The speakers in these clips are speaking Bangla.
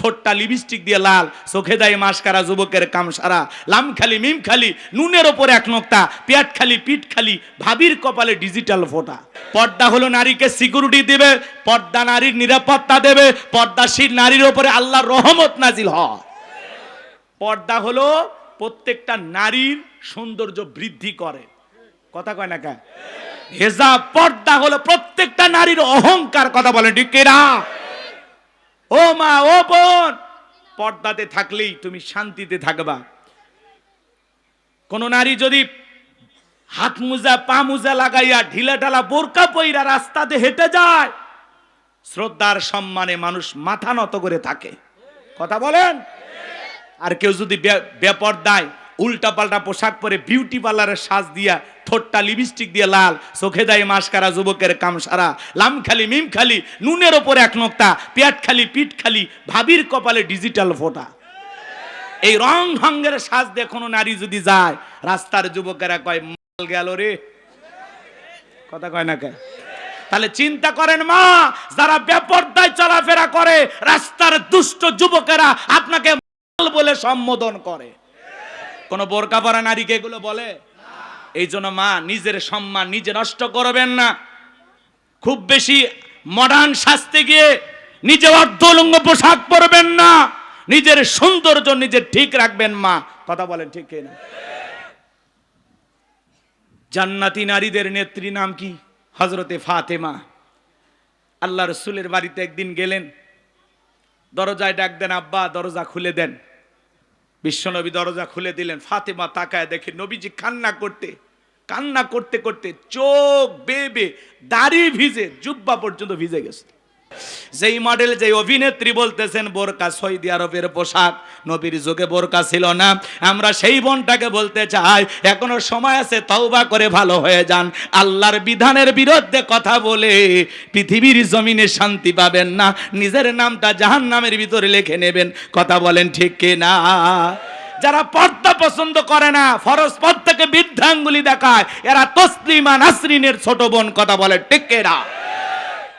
ঠোঁটটা লিপস্টিক দিয়ে লাল, চোখে দেয় মাস্কারা, যুবকের কাম সারা। লাম খালি মিম খালি, নুনের ওপর এক নোক্তা, পেট খালি পিঠ খালি, ভাবির কপালে ডিজিটাল ফোঁটা। পর্দা হলো নারীকে সিকিউরিটি দেবে, পর্দা নারীর নিরাপত্তা দেবে, পর্দাশীল নারীর ওপরে আল্লাহর রহমত নাজিল হয়। পর্দা হলো প্রত্যেকটা নারীর সৌন্দর্য বৃদ্ধি করে, কথা কয় না কেন? হেজাব পর্দা হলো প্রত্যেকটা নারীর অহংকার, কথা বলেন ঠিক কিনা? ও মা, ও বোন, পর্দাতে থাকলেই তুমি শান্তিতে থাকবা। কোন নারী যদি হাত মোজা পা মোজা লাগাইয়া ঢিলা ঢালা বোরকা পইরা রাস্তাতে হেঁটে যায়, শ্রদ্ধার সম্মানে মানুষ মাথা নত করে থাকে, কথা বলেন। আর কেউ যদি বেপরদায় উল্টা পাল্টা পোশাক পরে বিউটি পার্লারের সাজ দিয়া, ঠোঁটটা লিপস্টিক দিয়ে লাল, চোখে দেয় মাস্কারা, যুবকের কাম সারা। লাম খালি মিম খালি, নুনের ওপর এক নোক্তা, পেট খালি পিঠ খালি, ভাবির কপালে ডিজিটাল ফোঁটা। এই রং ঢঙ্গের সাজ দিয়ে কোনো নারী যদি যায়, রাস্তার যুবকেরা কয় মাল গেল রে, কথা কয় না কে? তাহলে চিন্তা করেন মা, যারা বেপরদায় চলাফেরা করে, রাস্তার দুষ্ট যুবকেরা আপনাকে মাল বলে সম্বোধন করে। কোন বোরকা পরা নারীকে এগুলো বলে? এই জন্য মা, নিজের সম্মান নিজে নষ্ট করবেন না। খুব বেশি মডার্ন সাজতে গিয়ে নিজে অর্ধলঙ্গ পোশাক পরবেন না। নিজের সৌন্দর্য নিজে ঠিক রাখবেন মা, কথা বলেন ঠিক কিনা? জান্নাতি নারীদের নেত্রী নাম কি? হযরতে ফাতেমা। আল্লাহ রাসূলের বাড়িতে একদিন গেলেন, দরজায় ডাক দেন, আব্বা দরজা খুলে দেন। বিশ্বনবী দরজা খুলে দিলেন। ফাতেমা তাকায় দেখে নবীজি কান্না করতে করতে চোখ বেবে, দাড়ি ভিজে, জুব্বা পর্যন্ত ভিজে গেছে। যেই মডেল, যেই অভিনেত্রী বলতেছেন বোরকা সৌদি আরবের পোশাক, নবীর যুগে বোরকা ছিল না। আমরা সেই বোনটাকে বলতে চাই, এখনো সময় আছে, তওবা করে ভালো হয়ে যান। আল্লাহর বিধানের বিরুদ্ধে কথা বলে পৃথিবীর জমিনে শান্তি পাবেন না, নিজের নামটা জাহান্নামের ভিতরে লিখে নেবেন, কথা বলেন ঠিক কিনা? যারা পর্দা পছন্দ করে না, ফরজ পর্দাকে বৃদ্ধাঙ্গুলি দেখায়, এরা তসলিমা নাসরিনের ছোট বোন, কথা বলে ঠিক কিনা?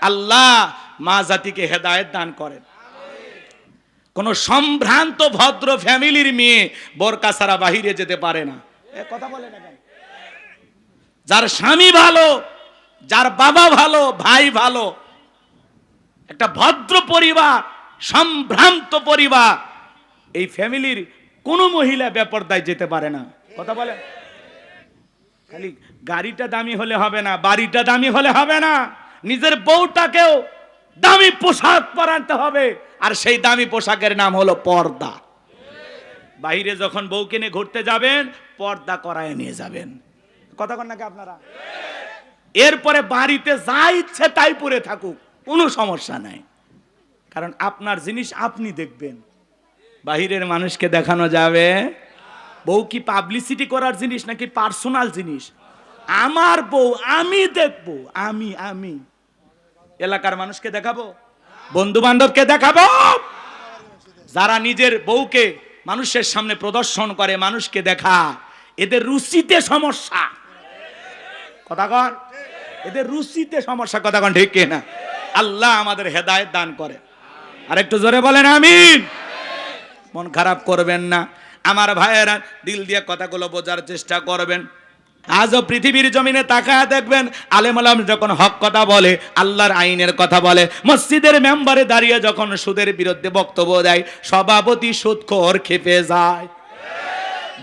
আল্লাহ মা জাতিকে হেদায়েত দান করেন। কোন সম্ভ্রান্ত ভদ্র ফ্যামিলির মেয়ে বোরকা ছাড়া বাহিরে যেতে পারে না, কথা বলে না কেন? যার স্বামী ভালো, যার বাবা ভালো, ভাই ভালো, একটা ভদ্র পরিবার, সম্ভ্রান্ত পরিবার, এই ফ্যামিলির কোন মহিলা বেপরদায় যেতে পারে না, কথা বলে। খালি গাড়িটা দামি হলে হবে না, বাড়িটা দামি হলে হবে না, নিজের বউটাকেও দামি পোশাক পরাতে হবে। আর সেই দামি পোশাকের নাম হলো পর্দা। বাইরে যখন বউকে নিয়ে ঘুরতে যাবেন, পর্দা করায় নিয়ে যাবেন, কথা কন নাকি আপনারা? এরপরে বাড়িতে যা ইচ্ছে তাই পরে থাকুক, কোনো সমস্যা নাই, কারণ আপনার জিনিস আপনি দেখবেন, বাহিরের মানুষকে দেখানো যাবে। বউ কি পাবলিসিটি করার জিনিস নাকি পার্সোনাল জিনিস? আমার বউ আমি দেখবো, আমি এলাকার মানুষকে দেখাবো, বন্ধু বান্ধবকে দেখাবো? যারা নিজের বউকে মানুষের সামনে প্রদর্শন করে, মানুষকে দেখা, এদের রুচিতে সমস্যা, কথা কন, এদের রুচিতে সমস্যা, কথা কন ঠিক কিনা? আল্লাহ আমাদের হেদায়েত দান করে। আর একটু জোরে বলেন আমিন। মন খারাপ করবেন না আমার ভাইয়েরা, দিল দিয়ে কথাগুলো বোঝার চেষ্টা করবেন। আজও পৃথিবীর জমিনে তাকায় দেখবেন, আলেম ওলামা যখন হক কথা বলে, আল্লাহর আইনের কথা বলে, মসজিদের মেম্বারে দাঁড়িয়ে যখন সুদের বিরুদ্ধে বক্তব্য দেয়, সভাপতি সুদখোর খেপে যায়,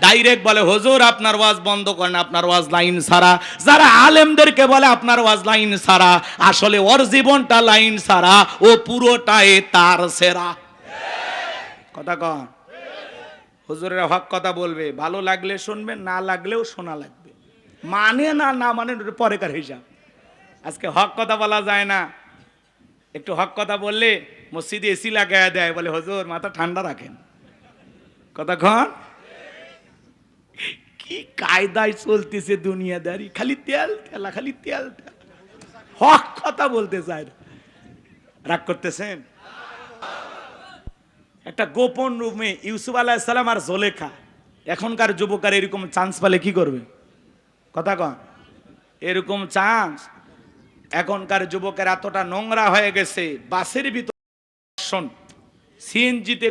ডাইরেক্ট বলে হুজুর আপনার ওয়াজ বন্ধ করেন, আপনার ওয়াজ লাইন ছাড়া। যারা আলেমদেরকে বলে আপনার ওয়াজ লাইন ছাড়া, আসলে ওর জীবনটা লাইন ছাড়া, ও পুরোটাই তার সেরা, কথা কন। হুজুরেরা হক কথা বলবে, ভালো লাগলে শুনবেন, না লাগলেও শোনা লাগবে, মানে না না মানে পরেকার হিসাব। আজকে হক কথা বলা যায় না, একটু হক কথা বললে মসজিদে এসি লাগায় দেয়, বলে হুজুর মাথা ঠান্ডা রাখেন, কথা কন। কি কায়দায় চলতেছে দুনিয়াদারি, খালি তেল ঠেলা, খালি তেল ঠেলা, হক কথা বলতে চায় না। রাগ করতেছেন? একটা গোপন রুমে ইউসুফ আলাইহিস সালাম আর জুলেখা, এখনকার যুবকার এরকম চান্স পালে কি করবে, কথা কন? এরকম চান্স এখনকার যুবকের এতটা নোংরা হয়ে গেছে, বাসের ভিতর সিএনজিতে,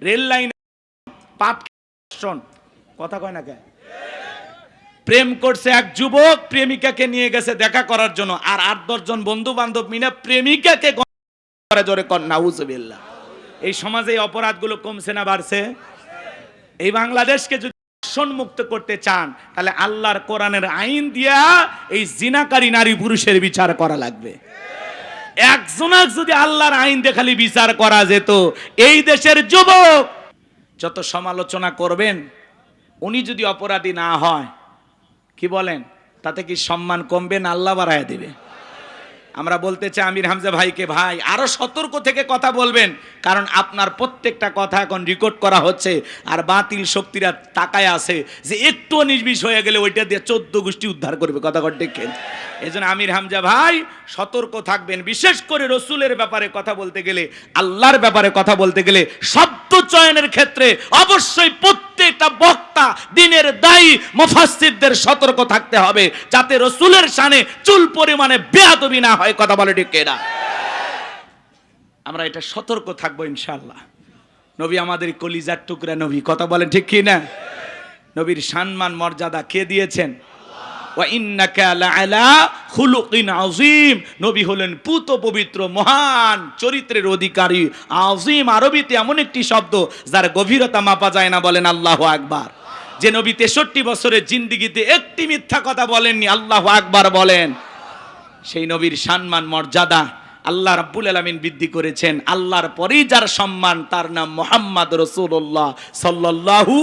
রেল লাইনে পাট, কথা কয় না কেন? প্রেম করছে এক যুবক, প্রেমিকাকে নিয়ে গেছে দেখা করার জন্য, আর 8-10 জন বন্ধু বান্ধব মিলে প্রেমিকাকে জোরে কর নাউজুবিল্লাহ। এই সমাজে এই অপরাধগুলো কমছে না বাড়ছে? এই বাংলাদেশকে যদি মুক্ত করতে চান তাহলে আল্লাহর কোরআনের আইন দিয়া এই জিনাকারী নারী পুরুষের বিচার করা লাগবে। একজনক যদি আল্লাহর আইন দিয়ে খালি বিচার করা যেত, এই দেশের যুবক যত সমালোচনা করবেন, উনি যদি অপরাধী না হয়, কি বলেন, তাতে কি সম্মান কমবে না আল্লাহ বাড়ায় দেবে? আমরা বলতে চাই আমির হামজা ভাইকে, ভাই আরো সতর্ক থেকে কথা বলবেন, কারণ আপনার প্রত্যেকটা কথা এখন রেকর্ড করা হচ্ছে, আর বাতিল শক্তিরা তাকায় আছে যে একটু নির্বিষ হয়ে গেলে ওইটা দিয়ে 14 গোষ্ঠী উদ্ধার করবে। কথা দেখেন, এই জন্য আমির হামজা ভাই সতর্ক থাকবেন। বিশেষ করে রসুলের ব্যাপারে কথা বলতে গেলে, আল্লাহর ব্যাপারে কথা বলতে গেলে, শব্দ চয়নের ক্ষেত্রে অবশ্যই প্রত্যেকটা বক্তা, দিনের দায়ী মুফাসসিরদের সতর্ক থাকতে হবে, যাতে রসুলের শানে চুল পরিমাণে বেয়াদবি না হয়। কথা বলে ঠিক কিনা? আমরা এটা সতর্ক থাকবো ইনশাআল্লাহ। নবী আমাদের কলিজার টুকরা নবী। কথা বলেন ঠিক কিনা? নবীর সম্মান মর্যাদা কে দিয়েছেন? ওয়া ইন্নাকা লাআলা খুলুকিন আযীম। নবী হলেন পুত পবিত্র মহান চরিত্রের অধিকারী। আযীম আরবিতে এমন একটি শব্দ যার গভীরতা মাপা যায় না। বলেন আল্লাহু আকবার। যে নবী 63 বছরের জিন্দেগিতে একটি মিথ্যা কথা বলেননি, আল্লাহু আকবার বলেন। সেই নবীর সম্মান মর্যাদা আল্লাহ রাব্বুল আলামিন বৃদ্ধি করেছেন। আল্লাহর পরেই যার সম্মান, তার নাম মুহাম্মদ রাসূলুল্লাহ সাল্লাল্লাহু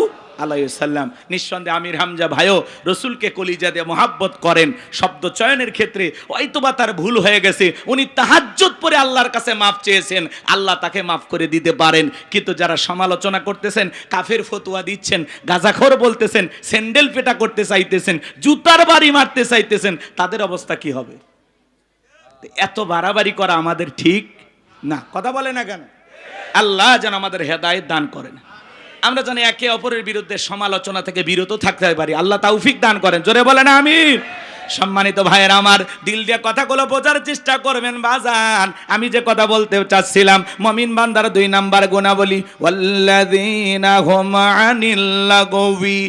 আলাইহি ওয়াসাল্লাম। নিঃসন্দেহে আমির হামজা ভাইও রসুলকে কলিজা দিয়ে মহাব্বত করেন। শব্দ চয়নের ক্ষেত্রে হয়তোবা তার ভুল হয়ে গেছে, উনি তাহাজ্জুদ পড়ে আল্লাহর কাছে মাফ চেয়েছেন, আল্লাহ তাকে মাফ করে দিতে পারেন। কিন্তু যারা সমালোচনা করতেছেন, কাফের ফতোয়া দিচ্ছেন, গাঁজাখোর বলতেছেন, স্যান্ডেল পেটা করতে চাইতেছেন, জুতার বাড়ি মারতে চাইতেছেন, তাদের অবস্থা কি হবে? এত বাড়াবাড়ি করা আমাদের ঠিক না। কথা বলে না কেন? আল্লাহ যেন আমাদের হেদায়েত দান করেন। আমরা জানি একে অপরের বিরুদ্ধে সমালোচনা থেকে বিরত থাকতে পারি। আল্লাহ তৌফিক দান করেন। জোরে বলেন আমিন। সম্মানিত ভাইয়েরা আমার, দিল দিয়ে কথাগুলো বোঝার চেষ্টা করবেন বাজান। আমি যে কথা বলতে চাচ্ছিলাম, মুমিন বান্দার 2 নাম্বার গুণাবলী, ওয়াল্লাযীনা হুম আনিল লাগবি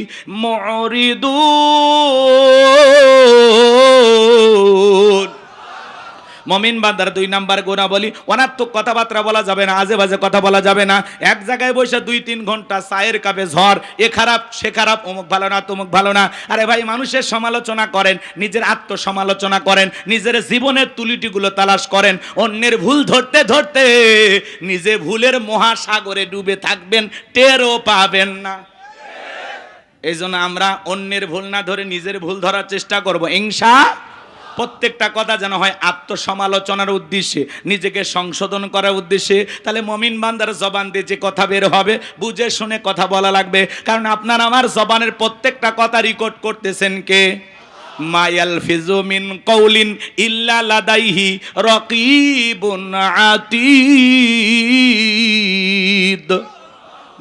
মুরিদুন। মুমিন বান্দার 2 নাম্বার গুণাবলী, অনার্থক কথাবার্তা বলা যাবে না, আজে বাজে কথা বলা যাবে না। এক জায়গায় বসে 2-3 ঘন্টা চায়ের কাপে ঝড়, এ খারাপ সে খারাপ, অমুক ভালো না তমুক ভালো না। আরে ভাই, মানুষের সমালোচনা করেন, নিজের আত্মসমালোচনা করেন, নিজের জীবনের তুলিটিগুলো তালাশ করেন। অন্যের ভুল ধরতে ধরতে নিজে ভুলের মহাসাগরে ডুবে থাকবেন, টেরও পাবেন না। এই জন্য আমরা অন্যের ভুল না ধরে নিজের ভুল ধরার চেষ্টা করব ইনশাআল্লাহ। প্রত্যেকটা কথা যেন হয় আত্মসমালোচনার উদ্দেশ্যে, নিজেকে সংশোধন করার উদ্দেশ্যে। তাহলে মুমিন বান্দার জবান দিয়ে যে কথা বের হবে, বুঝে শুনে কথা বলা লাগবে। কারণ আপনার আমার জবানের প্রত্যেকটা কথা রেকর্ড করতেছেন কে? মা ইয়ালফিজু মিন কাউলিন ইল্লা লাদাইহি রাকিবুন আতীদ।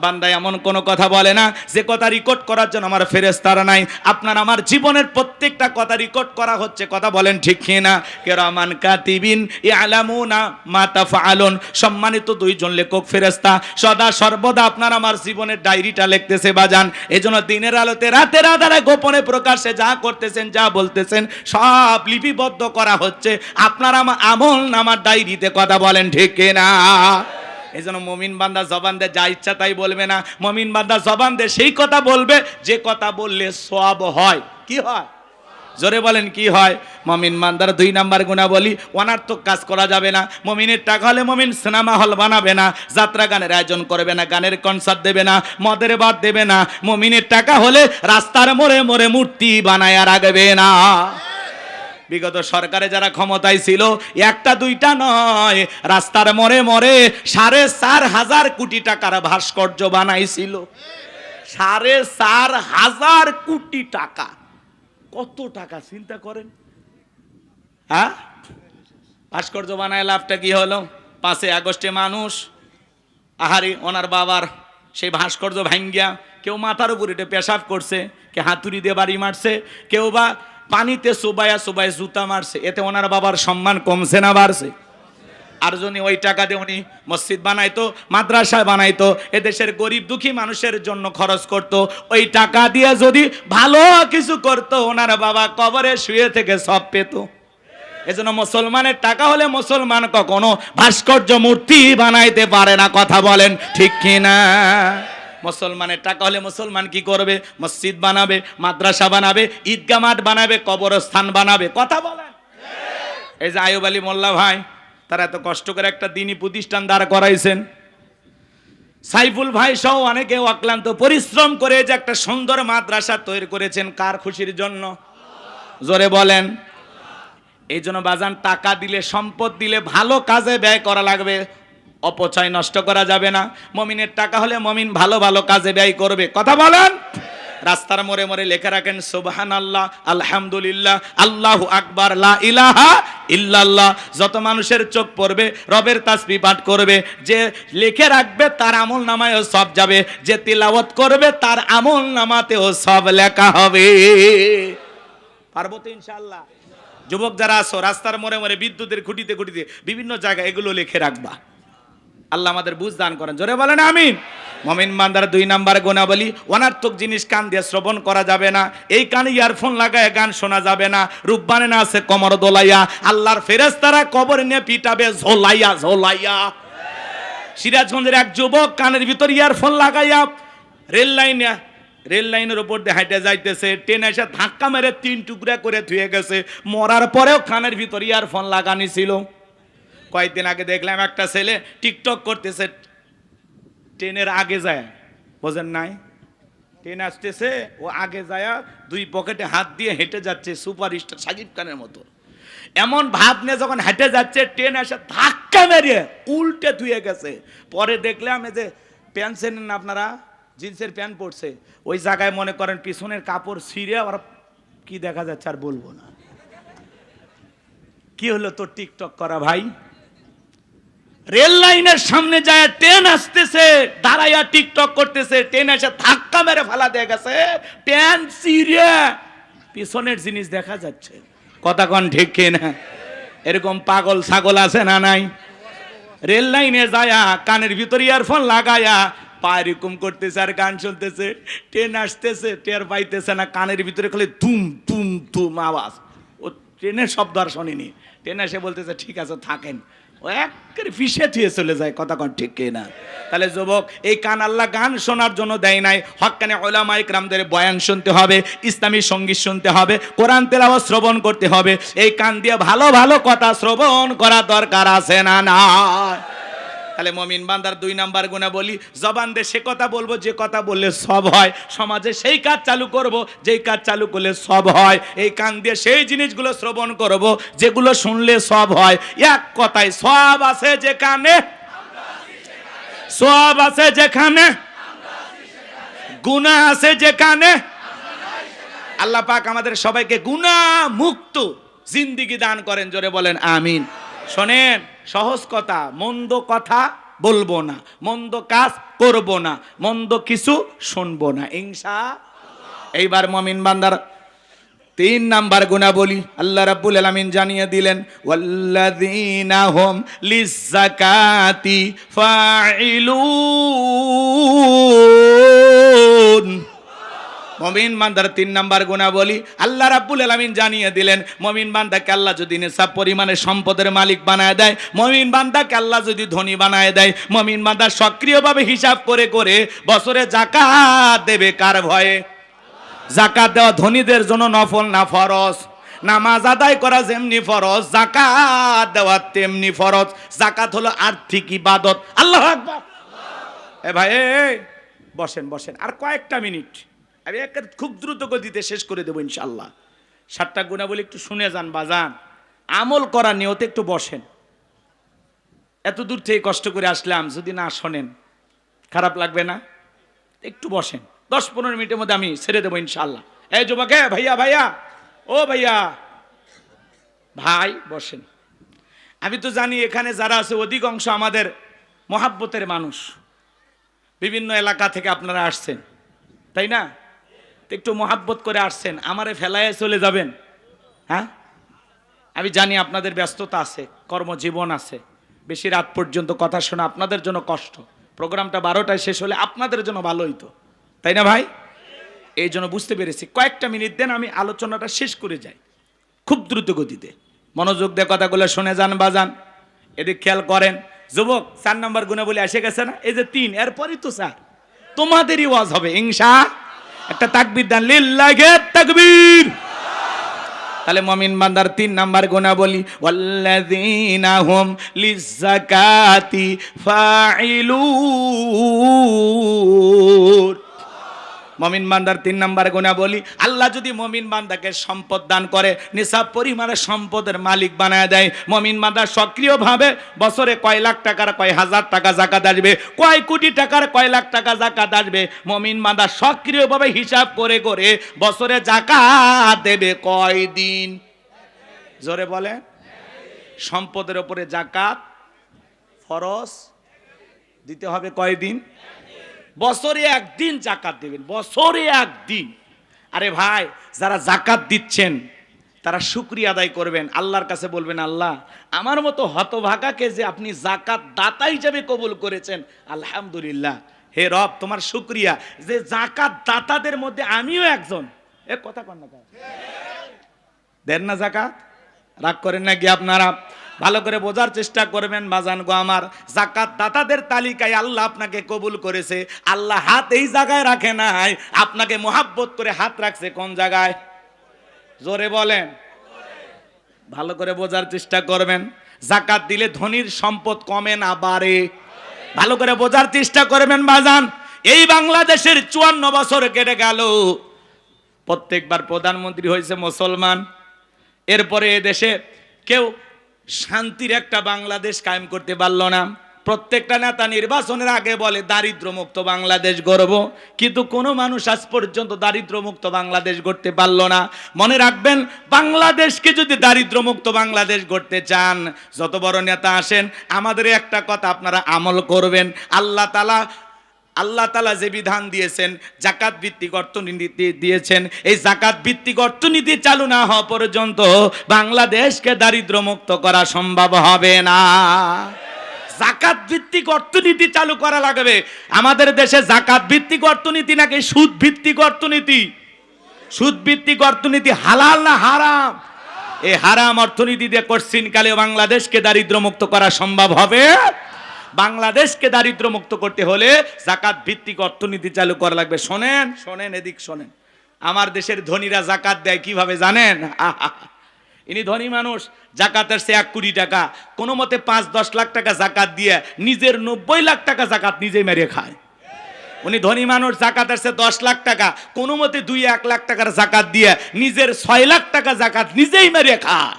বান্দা এমন কোনো কথা বলে না যে কথা রেকর্ড করার জন্য আমার ফেরেশতারা নাই। আপনার আমার জীবনের প্রত্যেকটা কথা রেকর্ড করা হচ্ছে। কথা বলেন ঠিক কিনা? কিরামান কাতিবিন ইয়ালামুনা মা তাফআলুন। সম্মানিত 2 জন লেখক ফেরেশতা সদা সর্বদা আপনার আমার জীবনের ডায়েরিটা লিখতেছে বাজান। এজন্য দিনের আলোতে রাতের আঁধারে গোপনে প্রকাশ্যে যা করতেছেন, যা বলতেছেন, সব লিপিবদ্ধ করা হচ্ছে আপনার আমার আমল নামার ডায়েরিতে। কথা বলেন ঠিক কিনা? এই জন্য মুমিন বান্দা জবান দিয়ে যা ইচ্ছা তাই বলবে না। মুমিন বান্দা জবান দিয়ে সেই কথা বলবে যে কথা বললে সওয়াব হয়। কি হয়? জোরে বলেন কি হয়? মুমিন বান্দার 2 নাম্বার গুণাবলী, অনার্থক কাজ করা যাবে না। মুমিনের টাকা হলে মুমিন সিনেমা হল বানাবে না, যাত্রা গানের আয়োজন করবে না, গানের কনসার্ট দেবে না, মদের বার দেবে না। মুমিনের টাকা হলে রাস্তার মোড়ে মোড়ে মূর্তি বানায় রাখবে না। বিগত সরকারে যারা ক্ষমতায় ছিল, 1টা 2টা নয়, রাস্তার মোড়ে মোড়ে 4.5 কোটি টাকার ভাস্কর্য বানাইছিল। 4.5 কোটি টাকা। কত টাকা চিন্তা করেন? হ্যাঁ, ভাস্কর্য বানায় লাভটা কি হলো? 5 আগস্টে মানুষ আহারে ওনার বাবার সেই ভাস্কর্য ভাঙ্গিয়া কেউ মাথার উপর এটা পেশাব করছে, কে হাতুড়ি দিয়ে বাড়ি মারছে, কেউ বা পানিতে চুবায়া চুবায় জুতা মারছে। এতে ওনার বাবার সম্মান কমছে না বাড়ছে? আর যদি ওই টাকা দিয়ে উনি মসজিদ বানাইতো, মাদ্রাসা বানাইতো, এদেশের গরিব দুঃখী মানুষের জন্য খরচ করত, ওই টাকা দিয়ে যদি ভালো কিছু করত, ওনার বাবা কবরে শুয়ে থেকে সব পেত। এজন্য মুসলমানের টাকা হলে মুসলমান কখনো ভাস্কর্য মূর্তি বানাইতে পারে না। কথা বলেন ঠিক কিনা? মুসলমানের টাকা হলে মুসলমান কি করবে? মসজিদ বানাবে, মাদ্রাসা বানাবে, ঈদগাহ মাঠ বানাবে, কবরস্থান বানাবে। কথা বলেন। এই যে আয়ুব আলী মোল্লা ভাই, তারা এত কষ্ট করে একটা দ্বীনি প্রতিষ্ঠান দাঁড় করাইছেন। সাইফুল ভাই সহ অনেকে অক্লান্ত পরিশ্রম করে যে একটা সুন্দর মাদ্রাসা তৈরি করেছেন, কার খুশির জন্য? জোরে বলেন। এই জন্য বাজান, টাকা দিলে, সম্পদ দিলে ভালো কাজে ব্যয় করা লাগবে, অপচয় নষ্ট করা যাবে না। মুমিনের টাকা হলে মুমিন ভালো ভালো কাজে ব্যয় করবে। কথা বলেন। রাস্তার মোড়ে মোড়ে লেখা রাখেন সুবহানাল্লাহ, আলহামদুলিল্লাহ, আল্লাহু আকবার, লা ইলাহা ইল্লাল্লাহ। যত মানুষের চোখ পড়বে রবের তাসবিহ পাঠ করবে, যে লিখে রাখবে তার আমল নামায়ও সব যাবে, যে তিলাওয়াত করবে তার আমল নামাতেও সব লেখা হবে। পারবো তো ইনশাআল্লাহ? যুবক যারা আছো, রাস্তার মোড়ে মোড়ে, বিদ্যুতের খুঁটিতে খুঁটিতে, বিভিন্ন জায়গায় এগুলো লিখে রাখবা। আল্লাহ আমাদের বুঝ দান করেন। জোরে বলেন আমিন। মুমিন বান্দার 2 নাম্বার গুণাবলী, অনার্থক জিনিস কান দিয়ে শ্রবণ করা যাবে না। এই কানে ইয়ারফোন লাগায় গান শোনা যাবে না। রূপবানে না আছে কোমর দোলাইয়া, আল্লাহর ফেরেশতারা কবর নিয়ে পিটাবে ঝোলাইয়া ঝোলাইয়া। সিরাজগঞ্জের এক যুবক কানের ভিতর ইয়ারফোন লাগাইয়া রেল লাইনের উপর দিয়ে হাঁটে যাইতেছে, ট্রেন এসে ধাক্কা মেরে 3 টুকরা করে ধুয়ে গেছে। মরার পরেও কানের ভিতর ইয়ারফোন লাগানি ছিল। কয়েকদিন আগে দেখলাম একটা ছেলে টিকটক করতেছে, ট্রেনের আগে যায়, বোঝেন নাই? ট্রেন আসতেছে, ও আগে যায় 2 পকেটে হাত দিয়ে হেঁটে যাচ্ছে, সুপারস্টার সাকিব খানের মতো। এমন ভাব নিয়ে যখন হেঁটে যাচ্ছে, ট্রেন এসে ধাক্কা মেরে উল্টে ধুয়ে গেছে। পরে দেখলাম এই যে প্যান্ট চেনেন আপনারা, জিন্সের প্যান্ট পরছে, ওই জায়গায় মনে করেন পিছনের কাপড় ছিঁড়ে আর কি দেখা যাচ্ছে আর বলবো না। কি হলো তোর টিকটক করা ভাই? রেল লাইনের সামনে যায়, ট্রেন আসতেছে, দাঁড়াইয়া টিকটক করতেছে, ট্রেন এসে ধাক্কা মেরে ফেলা দিয়ে গেছে, ট্রেন ছিঁড়ে পিছনের জিনিস দেখা যাচ্ছে। কথা কোন ঠিক কিনা? এরকম পাগল ছাগল আছে না নাই? রেল লাইনে যায়া কানের ভিতর ইয়ারফোন লাগায়া পা এরকম করতেছে আর গান শুনতেছে। ট্রেন আসতেছে, টের পাইতেছে না, কানের ভিতরে খালি তুম তুম তুম আওয়াজ। ও ট্রেনের শব্দ আর শোনেনি। ট্রেন এসে বলতেছে ঠিক আছে থাকেন, ও একেবারে ফিসে থুয়ে চলে যায়। কথা কোন ঠিক কিনা? তাহলে যুবক, এই কান আল্লাহ গান শোনার জন্য দেয় নাই। হক্কানে উলামা ইকরামদের বয়ান শুনতে হবে, ইসলামী সঙ্গীত শুনতে হবে, কোরআন তেলাওয়াত শ্রবণ করতে হবে। এই কান দিয়ে ভালো ভালো কথা শ্রবণ করা দরকার আছে না না? তাহলে মুমিন বান্দার 2 নাম্বার গুণাবলী, জবান দিয়ে সে কথা বলবো যে কথা বললে সব হয়, সমাজে সেই কাজ চালু করব যেই কাজ চালু করলে সব হয়। এই কান দিয়ে সেই জিনিসগুলো শ্রবণ করব যেগুলো শুনলে সব হয়। এক কথায় সব আছে যেখানে, সব আছে যেখানে, গুনাহ আছে যেখানে। আল্লাহ পাক আমাদের সবাইকে গুনাহ মুক্ত জিন্দেগি দান করেন। জোরে বলেন আমিন। শোনেন, সহজ কথা, মন্দ কথা বলবো না, মন্দ কাজ করব না, মন্দ কিছু শুনবো না ইনশাআল্লাহ। এইবার মুমিন বান্দার 3 নাম্বার গুণাবলী আল্লাহ রাব্বুল আলামিন জানিয়ে দিলেন, ওয়াল্লাযীনা হুম লিয-যাকাতি ফাঈলুন। মুমিন বান্দার 3 নাম্বার গুণাবলী আল্লাহ রাব্বুল আলামিন জানিয়ে দিলেন, মুমিন বান্দাকে আল্লাহ যদি নিসাব পরিমাণে সম্পদের মালিক বানায় দেয়, মুমিন বান্দাকে আল্লাহ যদি ধনী বানায় দেয়, মুমিন বান্দা সক্রিয়ভাবে হিসাব করে করে বছরে যাকাত দেবে কার ভয়ে? যাকাত দেওয়া ধনীদের জন্য নফল না ফরজ। নামাজ আদায় করা যেমনি ফরজ, যাকাত দেওয়া তেমনি ফরজ। যাকাত হলো আর্থিক ইবাদত। আল্লাহু আকবার। এ ভাই বসেন বসেন, আর কয়েকটা মিনিট, আমি খুব দ্রুত গতিতে শেষ করে দেবো ইনশাআল্লাহ। 7টা গুণাবলী একটু শুনে যান বাজান, আমল করার নিয়তে একটু বসেন। এত দূর থেকে কষ্ট করে আসলাম, যদি না শোনেন খারাপ লাগবে না? একটু বসেন, 10-15 মিনিটের মধ্যে আমি ছেড়ে দেবো ইনশাআল্লাহ। এই যুবক, ভাইয়া ভাইয়া, ও ভাইয়া ভাই বসেন। আমি তো জানি এখানে যারা আছে অধিকাংশ আমাদের মহাব্বতের মানুষ, বিভিন্ন এলাকা থেকে আপনারা আসছেন, তাই না? একটু মহাব্বত করে আসছেন, আমারে ফেলায় চলে যাবেন? হ্যাঁ, আমি জানি আপনাদের ব্যস্ততা আছে, কর্মজীবন আছে, বেশি রাত পর্যন্ত কথা শোনা আপনাদের জন্য কষ্ট, প্রোগ্রামটা 12টায় শেষ হলে আপনাদের জন্য ভালো হইতো, তাই না ভাই? এই জন্য বুঝতে পেরেছি, কয়েকটা মিনিট দেন আমি আলোচনাটা শেষ করে যাই খুব দ্রুত গতিতে। মনোযোগ দিয়ে কথাগুলো শুনে যান বাজান, এদিক খেয়াল করেন। যুবক 4 নম্বর গুণাবলী এসে গেছে না? এই যে 3, এরপরই তো 4, তোমাদেরই ওয়াজ হবে ইনশা। একটা তাকবীর দেন, লিল্লাহি তাকবীর। তাহলে মুমিন বান্দার 3 নাম্বার গুণাবলী, ওয়াল্লাযীনা হুম লিযাকাতি ফাইলুন। মুমিন বান্দার 3 নাম্বার গুণাবলী, আল্লাহ যদি মুমিন বান্দাকে সম্পদ দান করে, নিসাব পরিমাণে সম্পদের মালিক বানায় দেয়, মুমিন বান্দা সক্রিয়ভাবে বছরে কয় লাখ টাকার কয় হাজার টাকা যাকাত আসবে, কয় কোটি টাকার কয় লাখ টাকা যাকাত আসবে, মুমিন বান্দা সক্রিয়ভাবে হিসাব করে করে বছরে যাকাত দেবে কয় দিন? জোরে বলে। সম্পদের উপরে যাকাত ফরজ দিতে হবে কয় দিন? বছরে একদিন যাকাত দেবেন, বছরে একদিন। আরে ভাই, যারা যাকাত দিচ্ছেন তারা শুকরিয়া আদায় করবেন, আল্লাহর কাছে বলবেন, আল্লাহ আমার মতো হতভাগাকে যে আপনি যাকাত দাতা হিসেবে কবুল করেছেন, আলহামদুলিল্লাহ। হে রব, তোমার শুকরিয়া যে যাকাত দাতাদের মধ্যে আমিও একজন। এ কথা কন না, দেন না যাকাত? রাগ করেন নাকি আপনারা? ভালো করে বোঝার চেষ্টা করবেন বাজান গো আমার। যাকাত দাতাদের তালিকায় আল্লাহ আপনাকে কবুল করেছে। আল্লাহ হাত এই জায়গায় রাখে নাই, আপনাকে মোহাব্বত করে হাত রাখছে কোন জায়গায়? জোরে বলেন। ভালো করে বোঝার চেষ্টা করবেন। যাকাত দিলে ধনীর সম্পদ কমে না বাড়ে? ভালো করে বোঝার চেষ্টা করবেন বাজান। এই বাংলাদেশের 54 বছর কেটে গেল, প্রত্যেকবার প্রধানমন্ত্রী হয়েছে মুসলমান, এরপরে এদেশে কেউ শান্তির একটা বাংলাদেশ কায়েম করতে পারলো না। প্রত্যেকটা নেতা নির্বাচনের আগে বলে দারিদ্র মুক্ত বাংলাদেশ গড়ব, কিন্তু কোনো মানুষ আজ পর্যন্ত দারিদ্র মুক্ত বাংলাদেশ গড়তে পারলো না। মনে রাখবেন, বাংলাদেশকে যদি দারিদ্র মুক্ত বাংলাদেশ গড়তে চান, যত বড় নেতা আসেন, আমাদের একটা কথা আপনারা আমল করবেন। আল্লাহ তাআলা যে বিধান দিয়েছেন, যাকাত ভিত্তিক অর্থনীতি দিয়েছেন, এই যাকাত ভিত্তিক অর্থনীতি চালু না হওয়া পর্যন্ত বাংলাদেশকে দারিদ্র মুক্ত করা সম্ভব হবে না। যাকাত ভিত্তিক অর্থনীতি চালু করা লাগবে। আমাদের দেশে যাকাত ভিত্তিক অর্থনীতি নাকি সুদ ভিত্তিক অর্থনীতি? সুদ ভিত্তিক অর্থনীতি হালাল না হারাম? এই হারাম অর্থনীতি দিয়ে কোশ্চিনকালে বাংলাদেশকে দারিদ্র মুক্ত করা সম্ভব হবে? বাংলাদেশকে দারিদ্র মুক্ত করতে হলে যাকাত ভিত্তিক অর্থনীতি চালু করা লাগবে। শোনেন শোনেন, এদিক শোনেন। আমার দেশের ধনীরা যাকাত দেয় কিভাবে জানেন? ইনি ধনী মানুষ, যাকাত আসছে 1 কোটি টাকা, কোনো মতে 5-10 লাখ টাকা যাকাত দিয়ে নিজের 90 লাখ টাকা যাকাত নিজেই মেরে খায়। উনি ধনী মানুষ, যাকাত আসছে 10 লাখ টাকা, কোনো মতে 2-1 লাখ টাকার যাকাত দিয়ে নিজের 6 লাখ টাকা যাকাত নিজেই মেরে খায়।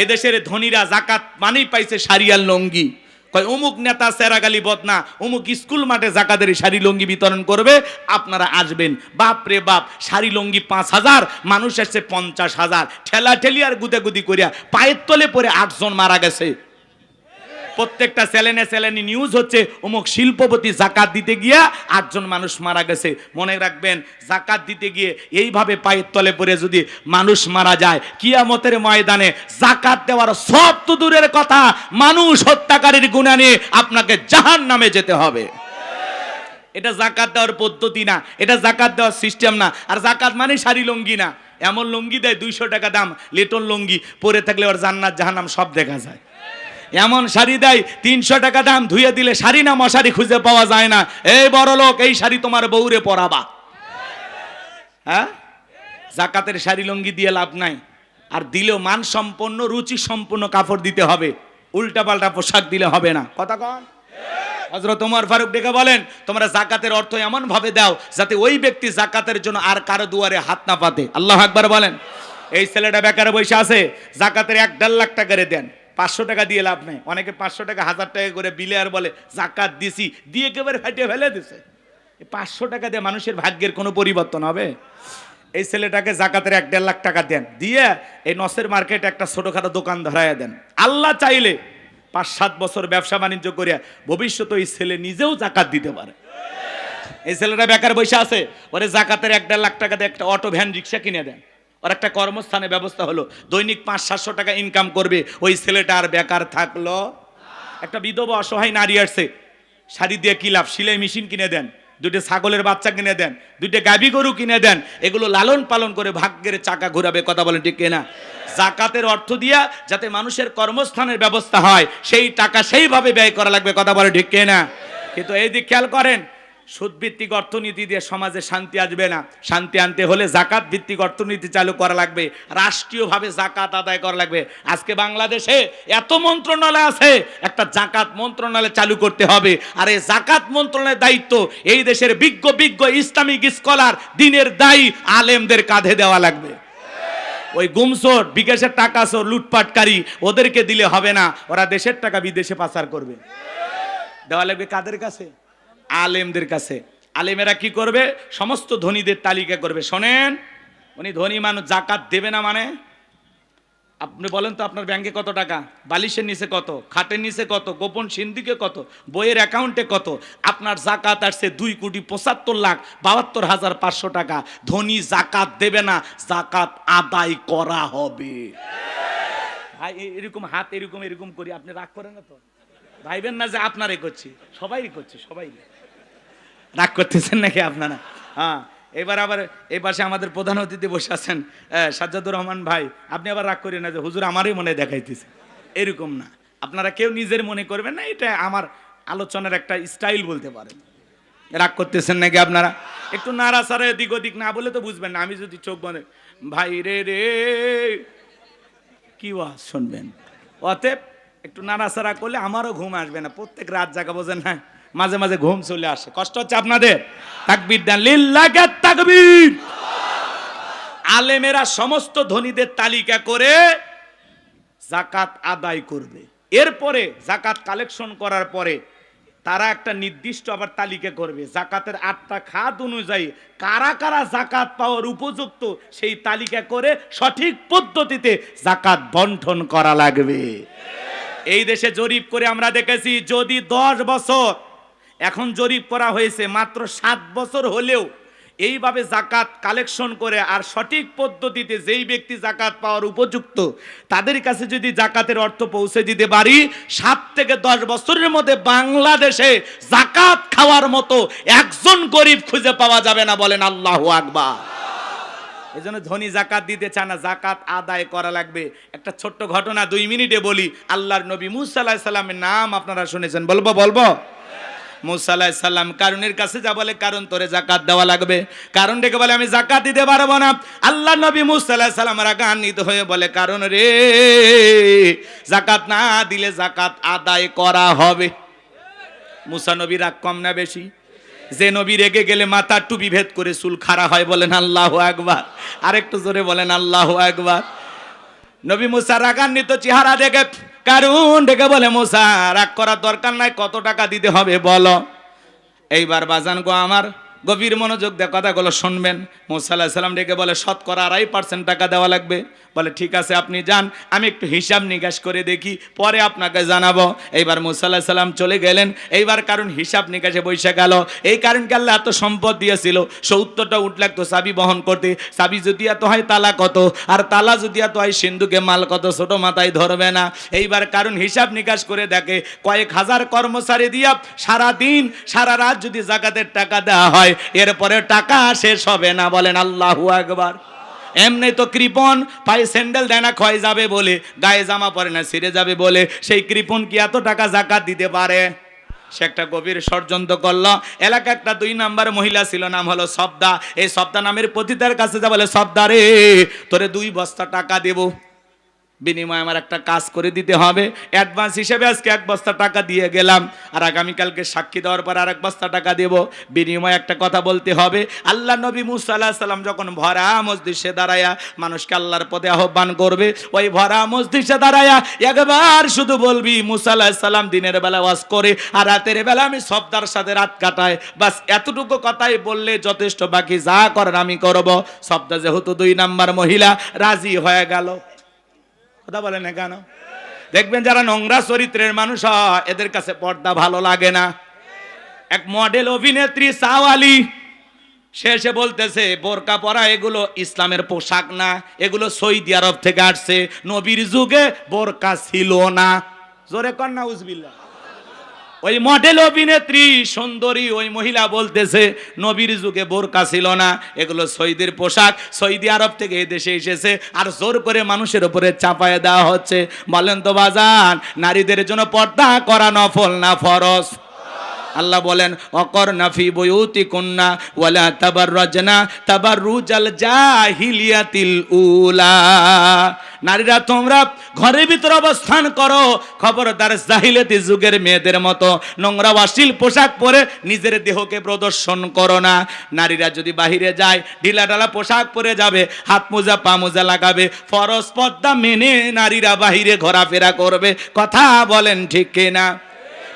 এদেশের ধনীরা যাকাত মানেই পাইছে শাড়িয়ার লঙ্গি। কয় অমুক নেতা সেরাগালি বদনা অমুক স্কুল মাঠে যাকাতের শাড়ি লঙ্গি বিতরণ করবে, আপনারা আসবেন। বাপ রে বাপ, শাড়ি লঙ্গি 5000, মানুষ আসছে 50,000, ঠেলা ঠেলি আর গুদাগুদি করিয়া পায়ের তলে পরে 8 জন মারা গেছে। প্রত্যেকটা চ্যানেলে নিউজ হচ্ছে অমুক শিল্পপতি যাকাত দিতে গিয়া 8 জন মানুষ মারা গেছে। মনে রাখবেন, যাকাত দিতে গিয়ে এইভাবে পায়ের তলে পড়ে যদি মানুষ মারা যায়, কিয়ামতের ময়দানে যাকাত দেওয়ার সব তো দূরের কথা, মানুষ হত্যাকারীর গুনাহ নিয়ে আপনাকে জাহান্নামে যেতে হবে। এটা যাকাত দেওয়ার পদ্ধতি না, এটা যাকাত দেওয়ার সিস্টেম না। আর যাকাত মানে শাড়ি লঙ্গি না। এমন লঙ্গি দেয় 200 টাকা দাম, লেটন লঙ্গি, পরে থাকলে ওর জান্নাত জাহান্নাম সব দেখা যায়। এমন শাড়ি দেয় 300 টাকা দাম, ধুয়ে দিলে শাড়ি না মশারি খুঁজে পাওয়া যায় না। এই বড় লোক, এই শাড়ি তোমার বউরে পরাবা। হ্যাঁ, যাকাতের শাড়ি লঙ্গি দিয়ে লাভ নাই। আর দিলেও মানসম্পন্ন রুচি সম্পন্ন কাপড় দিতে হবে, উল্টাপাল্টা পোশাক দিলে হবে না। কথা কন। হযরত ওমর ফারুক ডেকে বলেন, তোমরা যাকাতের অর্থ এমন ভাবে দাও যাতে ওই ব্যক্তি যাকাতের জন্য আর কারো দুয়ারে হাত না পাতে। আল্লাহু আকবার বলেন। এই ছেলেটা বেকারে বসে আছে, যাকাতের 1.5 লাখ টাকা করে দেন, 500 টাকা দিয়ে লাভ নেই। অনেকে 500 টাকা 1000 টাকা করে বিলে আর বলে যাকাত দিছি, দিয়ে একেবারে ফাটিয়ে ফেলে দিছে। 500 টাকা দিয়ে মানুষের ভাগ্যের কোনো পরিবর্তন হবে? এই ছেলেটাকে যাকাতের 1.5 লাখ টাকা দেন, দিয়ে এই নসের মার্কেটে একটা ছোটখাটো দোকান ধরাইয়া দেন। আল্লাহ চাইলে 5-7 বছর ব্যবসা বাণিজ্য করিয়া ভবিষ্যতে এই ছেলে নিজেও যাকাত দিতে পারে। এই ছেলেটা বেকার বসে আছে, ওরে যাকাতের 1.5 লাখ টাকা দিয়ে একটা অটো ভ্যান রিক্সা কিনে দেন, ওর একটা কর্মস্থানের ব্যবস্থা হলো, দৈনিক 500-700 টাকা ইনকাম করবে। ওই ছেলেটা আর বেকার থাকলো। একটা বিধবা অসহায় নারী আসছে, শাড়ি দিয়ে কি লাভ, সেলাই মেশিন কিনে দেন, দুটো ছাগলের বাচ্চা কিনে দেন, দুটো গাভী গরু কিনে দেন, এগুলো লালন পালন করে ভাগ্যের চাকা ঘোরাবে। কথা বলেন ঠিক কিনা? জাকাতের অর্থ দিয়া যাতে মানুষের কর্মস্থানের ব্যবস্থা হয়, সেই টাকা সেইভাবে ব্যয় করা লাগবে। কথা বলেন ঠিক কিনা? কিন্তু এই দিক খেয়াল করেন, সুদ ভিত্তিক অর্থনীতি দিয়ে সমাজে শান্তি আসবে না। শান্তি আনতে হলে জাকাত ভিত্তিক অর্থনীতি চালু করা লাগবে, রাষ্ট্রীয়ভাবে জাকাত আদায় করা লাগবে। আজকে বাংলাদেশে এত মন্ত্রণালয় আছে, একটা জাকাত মন্ত্রণালয় চালু করতে হবে। আর এই জাকাত মন্ত্রণালয়ের দায়িত্ব এই দেশের বিজ্ঞ বিজ্ঞ ইসলামিক স্কলার, দিনের দায়ী আলেমদের কাঁধে দেওয়া লাগবে। ওই গুমসোর, বিকাশের টাকা চোর, লুটপাটকারী, ওদেরকে দিলে হবে না, ওরা দেশের টাকা বিদেশে পাচার করবে। দেওয়া লাগবে কাদের কাছে? আলেমদের কাছে। আলেমেরা কি করবে? সমস্ত ধনীদের তালিকা করবে। শোনেন, উনি ধনী মানুষ, জাকাত দেবে না মানে? আপনি বলেন তো আপনার ব্যাংকে কত টাকা, বালিশের নিচে কত, খাটের নিচে কত, গোপন সিন্ধিকে কত, বইয়ের অ্যাকাউন্টে কত। আপনার জাকাত আসছে 2,75,72,500 টাকা। ধনী জাকাত দেবে না, জাকাত আদায় করা হবে। ভাই এরকম হাত এরকম এরকম করি, আপনি রাগ করেন না তো? ভাইবেন না যে আপনারই করছি, সবাই করছে, সবাই। রাগ করতেছেন নাকি আপনারা? হ্যাঁ, এবার আবার এই পাশে আমাদের প্রধান অতিথি বসে আছেন সাজ্জাদুর রহমান ভাই, আপনি আবার রাগ করেন না যে হুজুর আমারই মনে দেখাইতেছে। এরকম না, আপনারা কেউ নিজের মনে করবেন না, এটা আমার আলোচনার একটা স্টাইল বলতে পারেন। রাগ করতেছেন নাকি আপনারা? একটু নাড়াচাড়া এদিক ওদিক না বলে তো বুঝবেন না। আমি যদি চোখ বন্ধ, ভাই রে রে কি ওয়াজ শুনবেন? অতএব একটু নাড়াচাড়া করলে আমারও ঘুম আসবে না। প্রত্যেক রাত জাগা বোঝেন না, মাঝে মাঝে ঘুম চলে আসে, কষ্ট হচ্ছে আপনাদের। তাকবীর দেন, লিল্লাহি তাকবীর। আলেমেরা সমস্ত ধনীদের তালিকা করে জাকাত আদায় করবে। এরপরে জাকাত কালেকশন করার পরে তারা একটা নির্দিষ্ট আবার তালিকা করবে, জাকাতের 8টা খাত অনুযায়ী কারা কারা জাকাত পাওয়ার উপযুক্ত, সেই তালিকা করে সঠিক পদ্ধতিতে জাকাত বন্টন করা লাগবে। এই দেশে জরিপ করে আমরা দেখেছি, যদি 10 বছর, এখন জরিপ করা হয়েছে মাত্র 7 বছর হলেও এইভাবে জাকাত কালেকশন করে আর সঠিক পদ্ধতিতে যেই ব্যক্তি জাকাত পাওয়ার উপযুক্ত তাদের কাছে যদি জাকাতের অর্থ পৌঁছে দিতে পারি, 7 থেকে 10 বছরের মধ্যে বাংলাদেশে জাকাত খাওয়ার মতো একজন গরিব খুঁজে পাওয়া যাবে না। বলেন আল্লাহু আকবার। এই জন্য ধনী জাকাত দিতে চায় না, জাকাত আদায় করা লাগবে। একটা ছোট্ট ঘটনা 2 মিনিটে বলি। আল্লাহর নবী মুসা আলাইহিস সালামের নাম আপনারা শুনেছেন, বলবো? মুসা আলাইহিস সালাম কারুনের কাছে যা বলে, কারণ তোরে জাকাত দেওয়া লাগবে। কারণ ডেকে বলে আমি জাকাত দিতে পারবো না। আল্লাহ নবী মুসা আলাইহিস সালাম রাগান্বিত হয়ে বলে, কারণ রে, জাকাত না দিলে জাকাত আদায় করা হবে। মুসা নবী রাগ কম না বেশি? যে নবী রেগে গেলে মাথার টুপি ভেদ করে চুল খাড়া হয়। বলেন আল্লাহু আকবার। আরেকটু জোরে বলেন আল্লাহু আকবার। নবী মুসা রাগান্বিত চেহারা দেখে কারণ ডেকে বলে, মুসা রাগ করার দরকার নাই, কত টাকা দিতে হবে বলো। এইবার বাজান গো আমার, গভীর মনোযোগ দিয়ে কথাগুলো শুনবেন। মুসা আলাইহিস সালাম ডেকে বলে, শতকরা 2.5% টাকা দেওয়া লাগবে। বলে ঠিক আছে আপনি যান, আমি একটু হিসাব নিকাশ করে দেখি, পরে আপনাকে জানাবো। এইবার মুসা আলাইহিস সালাম চলে গেলেন। এইবার কারণ হিসাব নিকাশে বসে গেল। এই কারণকে আল্লাহ এত সম্পদ দিয়েছিল, 70টা উট লাগতো চাবি বহন করতে। চাবি যদি এত হয় তালা কত, আর তালা যদি এত হয় সিন্ধুকে মাল কত, ছোট মাথায় ধরবে না। এইবার কারণ হিসাব নিকাশ করে দেখে কয়েক হাজার কর্মচারী দিয়া সারা দিন সারা রাত যদি জাকাতের টাকা দেওয়া হয়, এরপরে টাকা শেষ হবে না। বলেন আল্লাহু আকবার। এমনি তো কৃপণ, পায়ে স্যান্ডেল দেয় না ক্ষয় যাবে বলে, গায়ে জামা পরে না ছিঁড়ে যাবে বলে, সেই কৃপণ কি এত টাকা জাকাত দিতে পারে? সে একটা গভীর ষড়যন্ত্র করলো। এলাকা একটা 2 নাম্বার মহিলা ছিল, নাম হলো সবদা। এই সবদা নামের পতিতার কাছে যা বলে, সবদা রে, তোরে 2 বস্তা টাকা দেবো, বিনিময়ে আমার একটা কাজ করে দিতে হবে। অ্যাডভান্স হিসেবে আজকে 1 বস্তা টাকা দিয়ে গেলাম, আর আগামীকালকে সাক্ষী দেওয়ার পর আর 1 বস্তা টাকা দেব, বিনিময়ে একটা কথা বলতে হবে। আল্লাহ নবী মুসা আলাইহিস সালাম যখন ভরা মজলিসে দাঁড়ায়া মানুষকে আল্লাহর পথে আহ্বান করবে, ওই ভরা মজলিসে দাঁড়ায়া একবার শুধু বলবি, মুসা আলাইহিস সালাম দিনের বেলা ওয়াজ করে আর রাতের বেলা আমি সবদার সাথে রাত কাটাই, বাস এতটুকু কথাই বললে যথেষ্ট, বাকি যা করার আমি করব। সবদা যেহেতু 2 নাম্বার মহিলা, রাজি হয়ে গেল। কথা বলে না কেন? দেখবেন যারা নোংরা চরিত্রের মানুষ হয়, এদের কাছে পর্দা ভালো লাগে না। এক মডেল অভিনেত্রী সাওয়ালি, সে এসে বলতেছে বোরকা পরা এগুলো ইসলামের পোশাক না, এগুলো সৌদি আরব থেকে আসছে, নবীর যুগে বোরকা ছিল না। জোরে কর না উজবিল্লাহ। ওই মডেল অভিনেত্রী সুন্দরী ওই মহিলা বলতেছে নবীর যুগে বোরকা ছিল না, এগুলো সৌদির পোশাক, সৌদি আরব থেকে এই দেশে এসেছে আর জোর করে মানুষের উপরে চাপায় দেওয়া হচ্ছে। বলেন তো বাজান, নারীদের জন্য পর্দা করা নফল না ফরজ? আল্লাহ বলেন অকরনা ফি বুয়ুতিকুন্না ওয়ালা তাবাররাজনা তাবাররুজাল জাহিলিয়াতিল উলা। নারীরা তোমরা ঘরের ভিতরে অবস্থান করো, খবরদার জাহিলিয়াতি যুগের মেয়েদের মতো নোংরা অশ্লীল পোশাক পরে নিজের দেহকে প্রদর্শন করো না। নারীরা যদি বাহিরে যায় ঢিলাঢালা পোশাক পরে যাবে, হাত মোজা পা মোজা লাগাবে, ফরজ পর্দা মেনে নারীরা বাহিরে ঘোরাফেরা করবে। কথা বলেন ঠিক কিনা?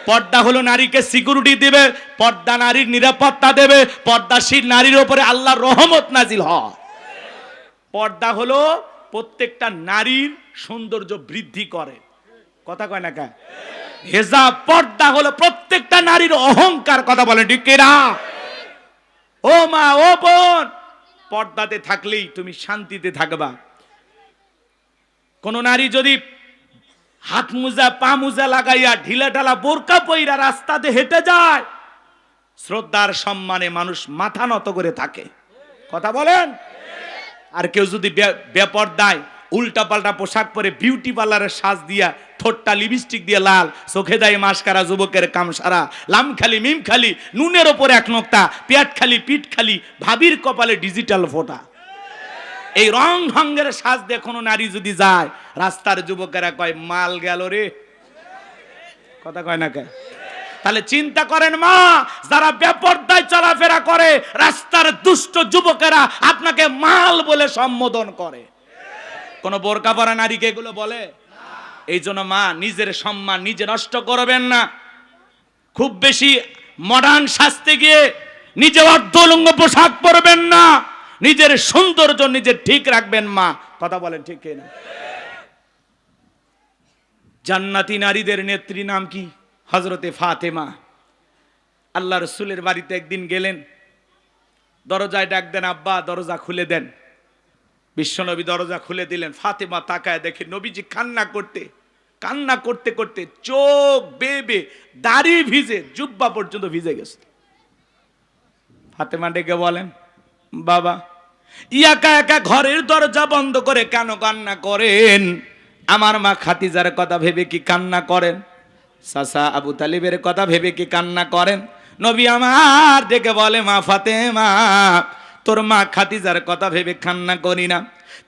পর্দা হলো নারীকে সিকিউরিটি দেবে, পর্দা নারীর নিরাপত্তা দেবে, পর্দাশীল নারীর উপরে আল্লাহর রহমত নাজিল হয়। পর্দা হলো প্রত্যেকটা নারীর সৌন্দর্য বৃদ্ধি করে। কথা কয় না কে? হেজাব পর্দা হলো প্রত্যেকটা নারীর অহংকার। কথা বলেন ঠিক কিনা? ও মা ও বোন, পর্দাতে থাকলেই তুমি শান্তিতে থাকবা। কোন নারী যদি হাত মোজা পা মোজা লাগাইয়া ঢিলা ঢালা বোরকা পইরা রাস্তাতে হেঁটে যায়, শ্রদ্ধার সম্মানে মানুষ মাথা নত করে থাকে। কথা বলেন? আর কেউ যদি বেপরদায় উল্টা পাল্টা পোশাক পরে বিউটি পার্লারের সাজ দিয়া, ঠোঁটটা লিপস্টিক দিয়ে লাল, চোখে দেয় মাস্কারা, যুবকের কাম সারা, লাম খালি মিম খালি, নুনের ওপরে এক নোক্তা, পেট খালি পিঠ খালি, ভাবির কপালে ডিজিটাল ফোঁটা, এই রং ঢঙ্গের সাজ দিয়ে কোনো নারী যদি যায়, রাস্তার যুবকেরা কয় মাল গেল রে। কথা কয় না কে? তাহলে চিন্তা করেন মা, যারা বেপরদায় চলাফেরা করে, রাস্তার দুষ্ট যুবকেরা আপনাকে মাল বলে সম্বোধন করে। কোন বোরকা পরা নারীকে এগুলো বলে? এই জন্য মা, নিজের সম্মান নিজে নষ্ট করবেন না। খুব বেশি মডার্ন সাজতে গিয়ে নিজে অর্ধলঙ্গ পোশাক পরবেন না। নিজের সৌন্দর্য নিজে ঠিক রাখবেন মা। কথা বলেন ঠিক কিনা? জান্নাতি নারীদের নেত্রী নাম কি? হযরতে ফাতেমা। আল্লাহ রাসূলের বাড়িতে একদিন গেলেন, দরজায় ডাক দেন, আব্বা দরজা খুলে দেন। বিশ্বনবী দরজা খুলে দিলেন। ফাতেমা তাকায় দেখে নবীজি কান্না করতে করতে চোখ বেবে, দাড়ি ভিজে, জুব্বা পর্যন্ত ভিজে গেছে। ফাতেমা ডেকে বলেন, বাবা একা একা ঘরের দরজা বন্ধ করে কেন কান্না করেন? আমার মা খাদিজার কথা ভেবে কি কান্না করেন? চাচা আবু তালিবের কথা ভেবে কি কান্না করেন? নবী আমার ডেকে বলে, মা ফাতেমা, তোর মা খাদিজার কথা ভেবে কান্না করি না,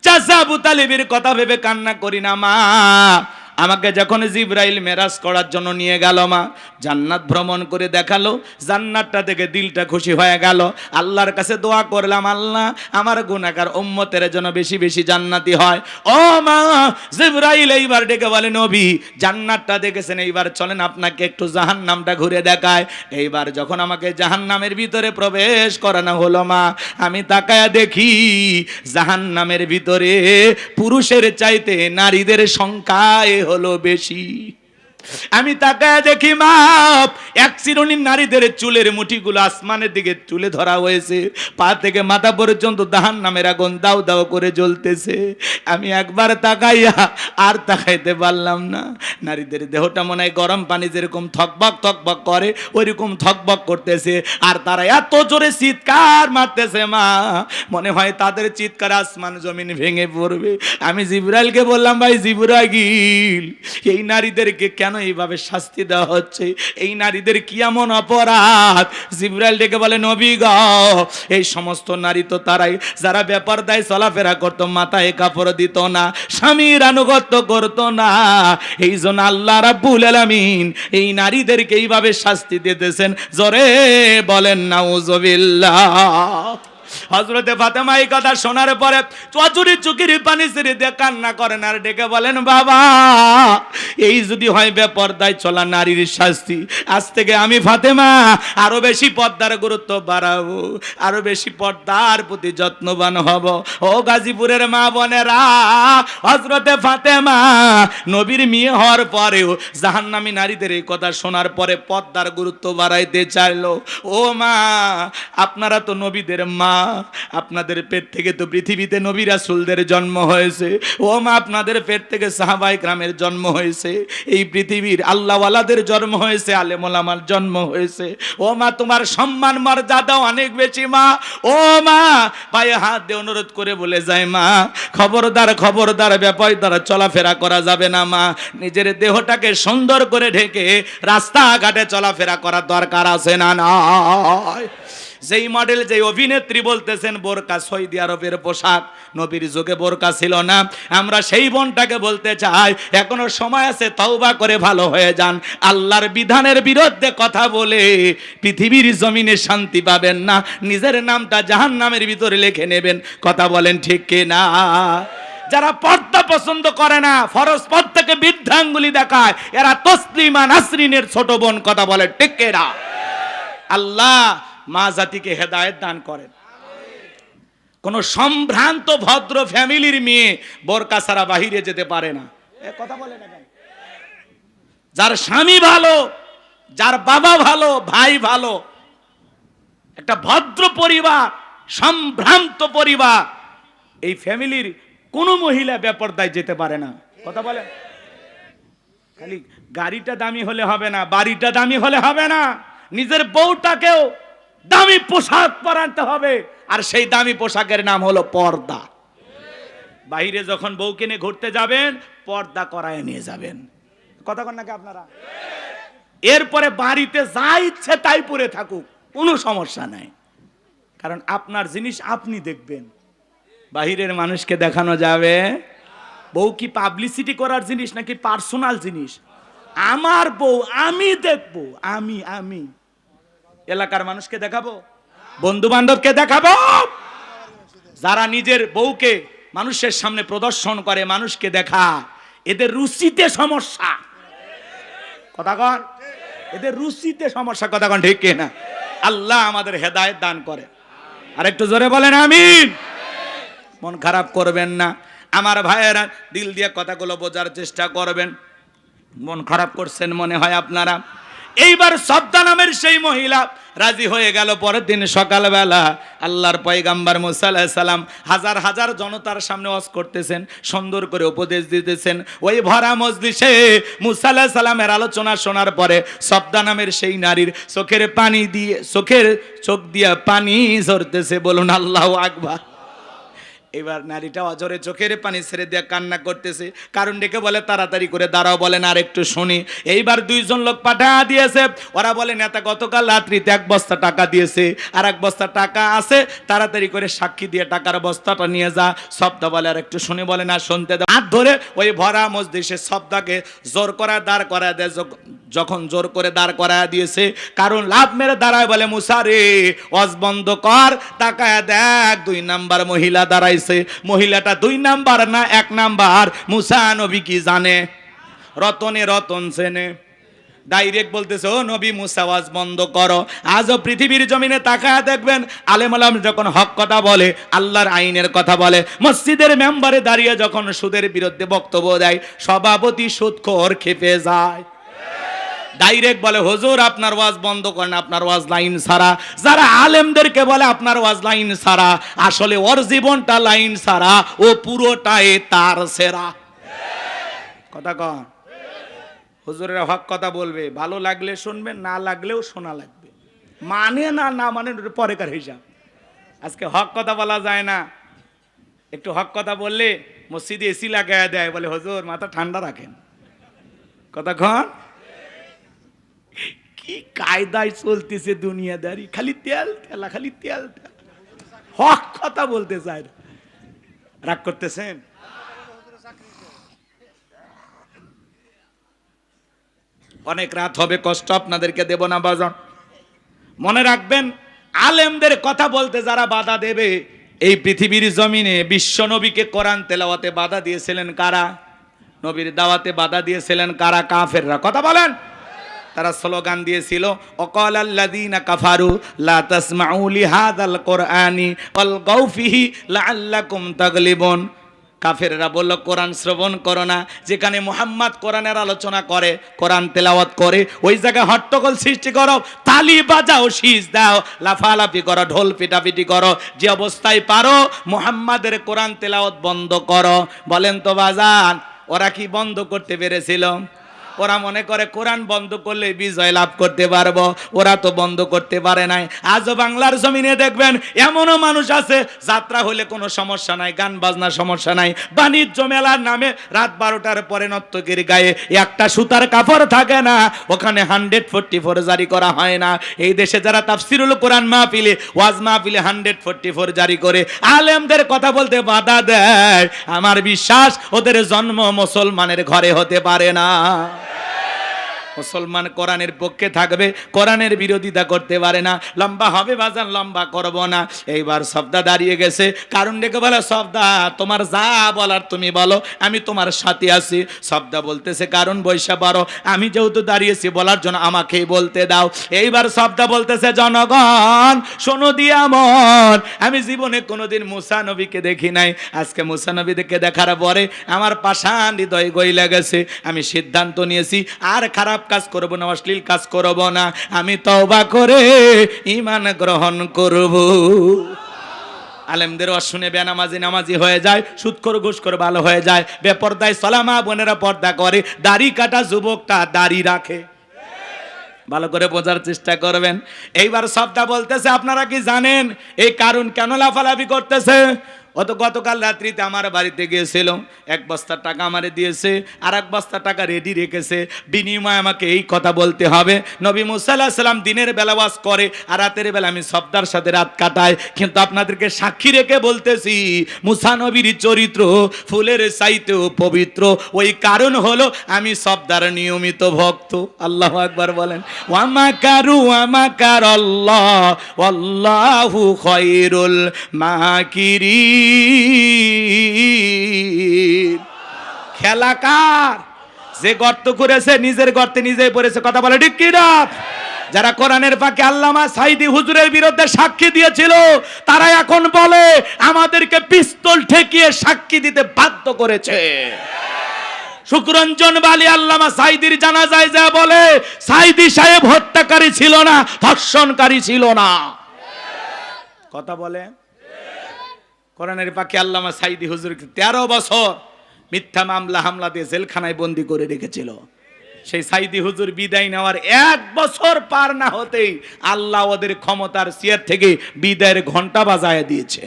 চাচা আবু তালিবের কথা ভেবে কান্না করি না মা। আমাকে যখন জিবরাইল মেরাজ করার জন্য নিয়ে গেল মা, জান্নাত ভ্রমণ করে দেখালো, জান্নাতটা দেখে দিলটা খুশি হয়ে গেল। আল্লাহর কাছে দোয়া করলাম, আল্লাহ আমার গুনাহগার উম্মতের জন্য বেশি বেশি জান্নাতি হয়। ও মা, জিবরাইল এইবার ডেকে বলে, নবী জান্নাতটা দেখেছেন, এইবার চলেন আপনাকে একটু জাহান্নামটা ঘুরে দেখায়। এইবার যখন আমাকে জাহান্নামের ভিতরে প্রবেশ করানো হলো মা, আমি তাকায়া দেখি জাহান্নামের ভিতরে পুরুষের চাইতে নারীদের সংখ্যায় হলো বেশি। আমি তাকায় দেখি মা, এক শ্রেণীর নারীদের চুলের মুঠিগুলো আসমানের দিকে তুলে ধরা হয়েছে, পা থেকে মাথা পর্যন্ত জাহান্নামের আগুন দাউ দাউ করে জ্বলতেছে। আমি একবার তাকাইয়া আর তাকাইতে পারলাম না। নারীদের দেহটা মনে হয় গরম পানি যেরকম থকবক থকবক করে, ওইরকম থকবক করতেছে। আর তারা এত জোরে চিৎকার মারতেছে মা, মনে হয় তাদের চিৎকার আসমান জমিন ভেঙে পড়বে। আমি জিবরাইলকে বললাম, ভাই জিবরাইল, এই নারীদেরকে কেন এইভাবে শাস্তি দেওয়া হচ্ছে? এই নারীদের কি এমন অপরাধ? জিবরাইল ডেকে বলে, নবী গো, এই সমস্ত নারী তো তারাই যারা বেপরদায় চলাফেরা করতো, মাথায় কাপড় দিত না, স্বামীর আনুগত্য করতো না। এই জন্য আল্লাহ রাব্বুল আলামিন এই নারীদেরকে এইভাবে শাস্তি দিতেছেন। জোরে বলেন নাউজুবিল্লাহ। হযরতে ফাতেমা এই কথা শোনার পরে চুরি চুকির পানি ছেড়ে দিয়ে কান্না করেন আর ডেকে বলেন, বাবা এই যদি হয় বেপরদায় চলা নারীর শাস্তি, আজ থেকে আমি ফাতেমা আরো বেশি পর্দার গুরুত্ব বাড়াবো, আরো বেশি পর্দার প্রতি যত্নবান হব। ও গাজীপুরের মা বোনেরা, হযরতে ফাতেমা নবীর মেয়ে হওয়ার পরেও জাহান্নামী নারীদের এই কথা শোনার পরে পর্দার গুরুত্ব বাড়াইতে চাইলো। ও মা, আপনারা তো নবীদের মা, আপনাদের পেট থেকে তো পৃথিবীতে নবী রাসূলদের জন্ম হয়েছে। ও মা, আপনাদের পেট থেকে সাহাবায়ে কেরামের জন্ম হয়েছে। এই পৃথিবীর আল্লাহওয়ালাদের জন্ম হয়েছে, আলেম ওলামার জন্ম হয়েছে। ও মা, তোমার সম্মান মর্যাদা অনেক বেশি মা। ও মা, পায়ে হাত দিয়ে অনুরোধ করে বলে যায় মা, খবরদার খবরদার, ব্যাপার দ্বারা চলাফেরা করা যাবে না মা। নিজের দেহটাকে সুন্দর করে ঢেকে রাস্তাঘাটে চলাফেরা করার দরকার আছে না নয়? যেই মডেল, যেই অভিনেত্রী বলতেছেন বোরকা সৌদি আরবের পোশাক, নবীর যুগে বোরকা ছিল না। আমরা সেই বোনটাকে বলতে চাই, এখনো সময় আছে, তওবা করে ভালো হয়ে যান। আল্লাহর বিধানের বিরুদ্ধে কথা বলে পৃথিবীর জমিনে শান্তি পাবেন না, নিজের নামটা জাহান্নামের ভিতরে লিখে নেবেন। কথা বলেন ঠিক কিনা? যারা পর্দা পছন্দ করে না, ফরজ পদ থেকে বৃদ্ধাঙ্গুলি দেখায়, এরা তসলিমা নাসরিনের ছোট বোন। কথা বলে ঠিক কিনা? আল্লাহ মা জাতিকে হেদায়েত দান করেন। কোন সম্ভ্রান্ত ভদ্র ফ্যামিলির মেয়ে বোরকা ছাড়া বাহিরে যেতে পারে না। কথা বলে না কেন? যার স্বামী ভালো, যার বাবা ভালো, ভাই ভালো, একটা ভদ্র পরিবার, সম্ভ্রান্ত পরিবার, এই ফ্যামিলির কোন মহিলা বেপরদায় যেতে পারে না। কথা বলে, খালি গাড়িটা দামি হলে হবে না, বাড়িটা দামি হলে হবে না, নিজের বউটাকেও দামি পোশাক পরাতে হবে। আর সেই দামি পোশাকের নাম হলো পর্দা। বাইরে যখন বউকে নিয়ে ঘুরতে যাবেন, পর্দা করায় নিয়ে যাবেন। কথা কন নাকি আপনারা? এরপরে বাড়িতে যা ইচ্ছে তাই পরে থাকুক, কোনো সমস্যা নাই, কারণ আপনার জিনিস আপনি দেখবেন, বাহিরের মানুষকে দেখানো যাবে। বউ কি পাবলিসিটি করার জিনিস নাকি পার্সোনাল জিনিস? আমার বউ আমি দেখবো, আমি এলাকার মানুষকে দেখাবো, বন্ধু বান্ধবকে দেখাবো। যারা নিজের বউকে মানুষের সামনে প্রদর্শন করে, মানুষকে দেখা, এদের রুচিতে সমস্যা। কথা কন, এদের রুচিতে সমস্যা। কথা কন ঠিক কিনা? আল্লাহ আমাদের হেদায়েত দান করে। আর একটু জোরে বলেন আমিন। মন খারাপ করবেন না আমার ভাইয়েরা, দিল দিয়ে কথাগুলো বোঝার চেষ্টা করবেন। মন খারাপ করছেন মনে হয় আপনারা। এইবার সবদা নামের সেই মহিলা রাজি হয়ে গেল। পরের দিন সকালবেলা আল্লাহর পয়গাম্বর মুসা আলাইহিস সালাম হাজার হাজার জনতার সামনে ওয়াজ করতেছেন, সুন্দর করে উপদেশ দিতেছেন। ওই ভরা মজলিসে মুসা আলাইহিস সালামের আলোচনা শোনার পরে সবদা নামের সেই নারীর চোখ দিয়ে পানি ঝরতেছে। বলুন আল্লাহু আকবার। এবার নারীটা অজরে চোখের পানি ছেড়ে দিয়ে কান্না করতেছে। কারণ ডেকে বলে তাড়াতাড়ি করে দাঁড়াও, বলেন আর একটু শুনি। এইবার দুইজন লোক পাঠা দিয়েছে। ওরা বলে নেতা গতকাল রাত্রিতে 1 বস্তা টাকা দিয়েছে, আর 1 বস্তা টাকা আছে, তাড়াতাড়ি করে সাক্ষী দিয়ে টাকার বস্তাটা নিয়ে যা। সবদা বলে আর একটু শুনি, বলে না শুনতে দাও। হাত ধরে ওই ভরা মজলিসে সবদাকে জোর করা দাঁড় করা দেয়। যখন জোর করে দাঁড় করায় দিয়েছে, কারণ লাভ মেরে দাঁড়ায়, বলে মুসা রে ওয়াজ বন্ধ কর, তাকায় দেখ 2 নাম্বার মহিলা দাঁড়াইছে। মহিলাটা 2 নাম্বার না 1 নাম্বার। মুসা নবী কি জানে? রতনে রতন সেনে। ডাইরেক্ট বলতেছে, ও নবী মুসা ওয়াজ বন্ধ করো। আজও পৃথিবীর জমিনে তাকায় দেখবেন, আলেম আলাম যখন হক কথা বলে, আল্লাহর আইনের কথা বলে, মসজিদের মেম্বারে দাঁড়িয়ে যখন সুদের বিরুদ্ধে বক্তব্য দেয়, সভাপতি সুদখোর খেপে যায়। ডাইরেক্ট বলে, হুজুর আপনার ওয়াজ বন্ধ করেন, আপনার ওয়াজ লাইন ছাড়া। যারা আলেমদেরকে বলে আপনার ওয়াজ লাইন ছাড়া, আসলে ওর জীবনটা লাইন ছাড়া, ও পুরোটাই তার সেরা। কথা কন, হুজুরের হক কথা বলবে, ভালো লাগলে শুনবেন, না লাগলেও শোনা লাগবে। মানে না মানে পরেকার হিসাব। আজকে হক কথা বলা যায় না। একটু হক কথা বললে মসজিদে এসি লাগায় দেয়, বলে হুজুর মাথা ঠান্ডা রাখেন। কথা কন, কি কায়দায় চলতেছে দুনিয়াদারি, খালি তেল ঠেলা, খালি তেল ঠেলা। হক কথা বলতে চায় না। রাগ করতেছেন? অনেক রাত হবে, কষ্ট আপনাদেরকে দেব না বাজান। মনে রাখবেন, আলেমদের কথা বলতে যারা বাধা দেবে, এই পৃথিবীর জমিনে বিশ্ব নবীকে কোরআন তেলাওয়াতে বাধা দিয়েছিলেন কারা? নবীর দাওয়াতে বাধা দিয়েছিলেন কারা? কাফেররা। কথা বলেন। তারা স্লোগান দিয়েছিল, অকালাল্লাযীনা কাফারু লা তাসমাউ লিহাযাল কুরআনি ওয়ালগাউ ফিহি লাআল্লাকুম তাগলিবুন। কাফেররা বলল কোরআন শ্রবণ করো না। যেখানে মুহাম্মদ কোরআনের আলোচনা করে, কোরআন তেলাওয়াত করে, ওই জায়গায় হট্টগোল সৃষ্টি করো, তালি বাজাও, শীষ দাও, লাফালাফি করো, ঢোল পিটাপিটি করো, যে অবস্থায় পারো মুহাম্মাদের কোরআন তেলাওয়াত বন্ধ করো। বলেন তো বাজান, ওরা কি বন্ধ করতে পেরেছিল? ওরা মনে করে কোরআন বন্ধ করলে বিজয় লাভ করতে পারবো, ওরা তো বন্ধ করতে পারে নাই। আজও বাংলার জমিনে দেখবেন এমনও মানুষ আছে, যাত্রা হলে কোনো সমস্যা নাই, গান বাজনা সমস্যা নাই, বাণিজ্য মেলার নামে রাত 12টার পরে নর্তকীর গায়ে একটা সুতার কাপড় থাকে না, ওখানে 144 জারি করা হয় না। এই দেশে যারা তাফসিরুল কোরআন মাহফিলে, ওয়াজ মাহফিলে 144 জারি করে আলেমদের কথা বলতে বাধা দেয়, আমার বিশ্বাস ওদের জন্ম মুসলমানের ঘরে হতে পারে না। মুসলমান কোরআনের পক্ষে থাকবে, কোরআনের বিরোধিতা করতে পারে না। লম্বা হবে বাজান, লম্বা করব না। এইবার সবদা দাঁড়িয়ে গেছে, কারণ ডেকে বলে সবদা তোমার যা বলার তুমি বলো, আমি তোমার সাথে আছি। সবদা বলতেছে কারণ বৈশা পারো, আমি যেহেতু দাঁড়িয়েছি বলার জন্য আমাকেই বলতে দাও। এইবার সবদা বলতেছে জনগণ শোনো দিয়া মন, আমি জীবনে কোনোদিন মুসা নবীকে দেখি নাই, আজকে মুসা নবীকে দেখার পরে আমার পাষাণ হৃদয় গইলা গেছে। আমি সিদ্ধান্ত নিয়েছি আর খারাপ কাজ করব না, অশ্লীল কাজ করব না, আমি তওবা করে ঈমান গ্রহণ করব। আলেমদের ওয়াজ শুনে বেনামাজি নামাজি হয়ে যায়, সুদখোর ঘুষখোর ভালো হয়ে যায়, বেপরদায় সালামা বোনেরা পর্দা করে, দাড়ি কাটা যুবকটা দাড়ি রাখে। ভালো করে বোঝার চেষ্টা করবেন। এইবার সবটা বলতেছে আপনারা কি জানেন এই কারণ কেন লাফালাফি করতেছে? অত গতকাল রাত্রিতে আমার বাড়িতে গিয়েছিল, 1 বস্তা টাকা আমারে দিয়েছে, আর 1 বস্তা টাকা রেডি রেখেছে, বিনিময়ে আমাকে এই কথা বলতে হবে। নবী মুসা আলাইহিস সালাম দিনের বেলা ওয়াজ করে আর রাতের বেলা আমি সবদার সাথে রাত কাটাই, কিন্তু আপনাদেরকে সাক্ষী রেখে বলতেছি মুসা নবীর চরিত্র ফুলের চাইতেও পবিত্র। ওই কারণ হলো আমি সবদার নিয়মিত ভক্ত। আল্লাহু আকবার বলেন। ওয়া মাকারু ওয়া মাকারাল্লাহ ওয়াল্লাহু খায়রুল মাকিরিন। খেলা কার? যে গর্ত করেছে নিজের গর্তে নিজেই পড়েছে। কথা বলে ঠিক কি না? যারা কোরআনের ফাঁকে আল্লামা সাঈদী হুজুরের বিরুদ্ধে সাক্ষী দিয়েছিল, তারা এখন বলে আমাদেরকে পিস্তল ঠেকিয়ে সাক্ষী দিতে বাধ্য করেছে। শুকরঞ্জন বালি আল্লামা সাঈদীর জানাজায় যা বলে সাঈদী সাহেব হত্যাকারী ছিল না, ধর্ষণকারী ছিল না। কথা বলে কোরআনের পাকে আল্লামা সাঈদী হুজুরকে 13 বছর মিথ্যা মামলা হামলা দিয়ে জেলখানায় বন্দী করে রেখেছিল। সেই সাঈদী হুজুর বিদায় নেওয়ার 1 বছর পার না হতেই আল্লাহ ওদের ক্ষমতার চেয়ার থেকে বিদায়ের ঘন্টা বাজায় দিয়েছে।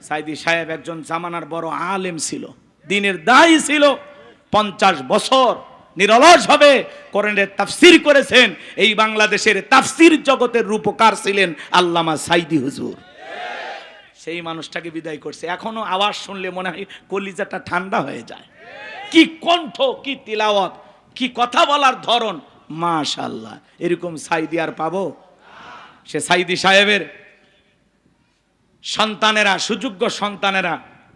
সাঈদী সাহেব একজন জামানার বড় আলেম ছিল, দ্বীনের দায়ী ছিল। 50 বছর নিরলসভাবে কোরআনের তাফসীর করেছেন। এই বাংলাদেশের তাফসীর জগতের রূপকার ছিলেন আল্লামা সাঈদী হুজুর। সেই মানুষটাকে বিদায় করছে। এখনো আওয়াজ শুনলে মনে হয় কলিজাটা ঠান্ডা হয়ে যায়। কি কণ্ঠ, কি তিলাওয়াত, কি কথা বলার ধরন, মাশাআল্লাহ। এরকম সাঈদী আর পাবো? সে সাঈদী সাহেবের সন্তানেরা, সুযোগ্য সন্তানেরা,